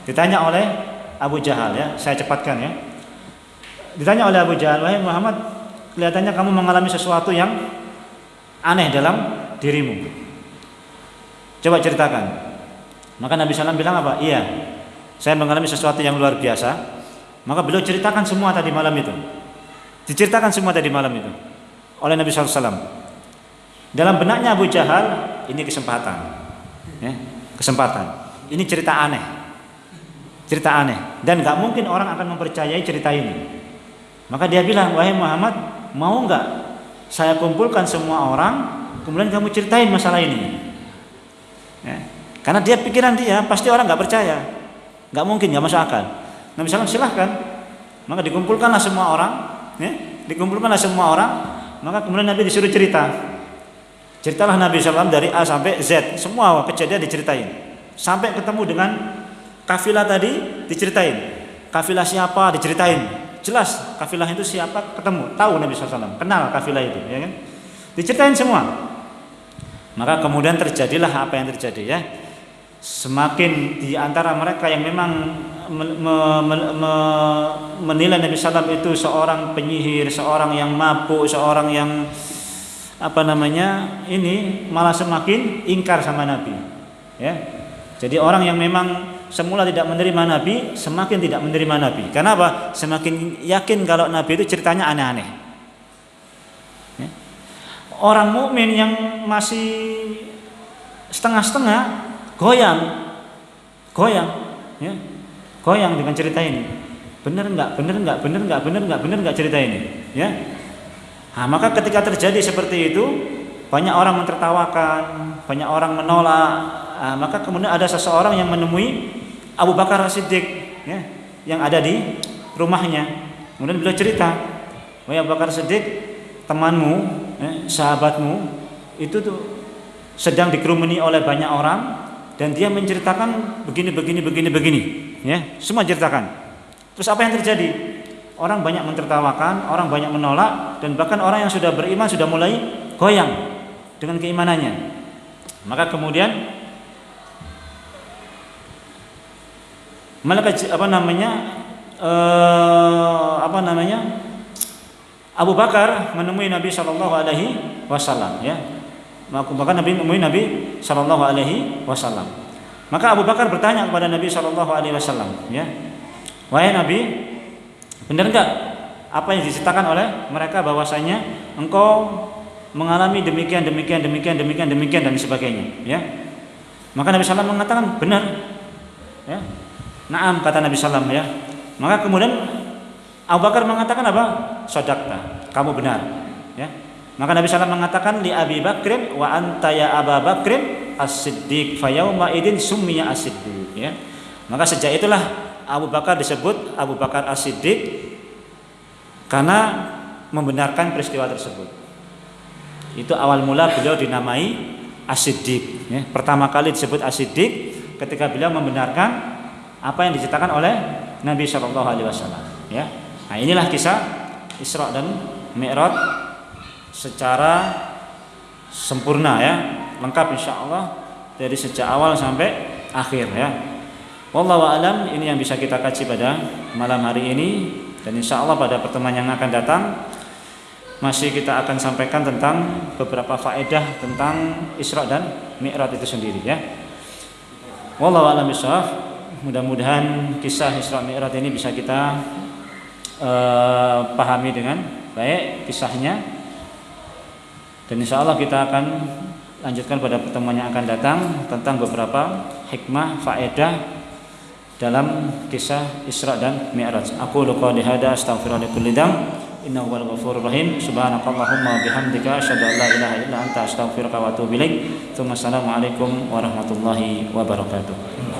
ditanya oleh Abu Jahal, ya, saya cepatkan, ya. Ditanya oleh Abu Jahal, wahai Muhammad, kelihatannya kamu mengalami sesuatu yang aneh dalam dirimu. Coba ceritakan. Maka Nabi SAW bilang apa? Iya, saya mengalami sesuatu yang luar biasa. Maka beliau ceritakan semua tadi malam itu. Diceritakan semua tadi malam itu oleh Nabi SAW. Dalam benaknya Abu Jahal, ini kesempatan, ya, kesempatan. Ini cerita aneh, dan gak mungkin orang akan mempercayai cerita ini. Maka dia bilang, wahai Muhammad, mau gak saya kumpulkan semua orang, kemudian kamu ceritain masalah ini, ya. Karena dia pikiran dia pasti orang nggak percaya, nggak mungkin, nggak masuk akal. Nabi SAW silahkan, maka dikumpulkanlah semua orang, ya, maka kemudian Nabi disuruh ceritalah Nabi SAW dari A sampai Z, semua kejadian diceritain, sampai ketemu dengan kafilah tadi diceritain, kafilah siapa diceritain, jelas kafilah itu siapa, ketemu, tahu Nabi SAW, kenal kafilah itu, ya kan, diceritain semua. Maka kemudian terjadilah apa yang terjadi, ya. Semakin di antara mereka yang memang menilai Nabi SAW itu seorang penyihir, seorang yang mabuk, seorang yang ini malah semakin ingkar sama Nabi, ya. Jadi orang yang memang semula tidak menerima Nabi semakin tidak menerima Nabi. Karena apa? Semakin yakin kalau Nabi itu ceritanya aneh-aneh, ya. Orang mukmin yang masih setengah-setengah goyang, ya, goyang dengan cerita ini. Benar nggak cerita ini, ya. Nah, maka ketika terjadi seperti itu, banyak orang mentertawakan, banyak orang menolak. Nah, maka kemudian ada seseorang yang menemui Abu Bakar As-Siddiq, ya, yang ada di rumahnya. Kemudian beliau cerita, wahai Abu Bakar As-Siddiq, temanmu, ya, sahabatmu itu tuh sedang dikerumuni oleh banyak orang. Dan dia menceritakan begini, ya, semua ceritakan. Terus apa yang terjadi? Orang banyak mentertawakan, orang banyak menolak, dan bahkan orang yang sudah beriman sudah mulai goyang dengan keimanannya. Maka kemudian Abu Bakar menemui Nabi Shallallahu Alaihi Wasallam, ya. Maka Nabi menemui Nabi Shallallahu Alaihi Wasallam. Maka Abu Bakar bertanya kepada Nabi Shallallahu Alaihi Wasallam, ya, wahai Nabi, benar enggak apa yang diceritakan oleh mereka bahwasanya engkau mengalami demikian dan sebagainya, ya. Maka Nabi SAW mengatakan benar, ya. Naam, kata Nabi SAW, ya. Maka kemudian Abu Bakar mengatakan apa? Shadaqta, kamu benar, ya. Maka Nabi SAW mengatakan li Abi Bakrin wa anta ya Aba Bakrin as-Siddiq fa yauma idin summiya as-Siddiq, ya. Maka sejak itulah Abu Bakar disebut Abu Bakar as-Siddiq karena membenarkan peristiwa tersebut. Itu awal mula beliau dinamai as-Siddiq, ya. Pertama kali disebut as-Siddiq ketika beliau membenarkan apa yang diceritakan oleh Nabi Shallallahu Alaihi Wasallam, ya. Nah, inilah kisah Isra dan Mi'raj secara sempurna, ya, lengkap insyaallah dari sejak awal sampai akhir, ya. Wallahu a'lam. Ini yang bisa kita kaji pada malam hari ini, dan insyaallah pada pertemuan yang akan datang masih kita akan sampaikan tentang beberapa faedah tentang Isra dan Mi'raj itu sendiri, ya. Wallahu a'lam bishawab. Mudah-mudahan kisah Isra Mi'raj ini bisa kita pahami dengan baik kisahnya. Dan insya Allah kita akan lanjutkan pada pertemuan yang akan datang tentang beberapa hikmah faedah dalam kisah Isra dan Mi'raj. Aku qouli hada astaghfirullaha li kulli dzamb innahu wal ghafurur rahim. Subhanakallahumma bihamdika asyhadu an la ilaha illa anta astaghfiruka wa atubu ilaik. Assalamualaikum warahmatullahi wabarakatuh.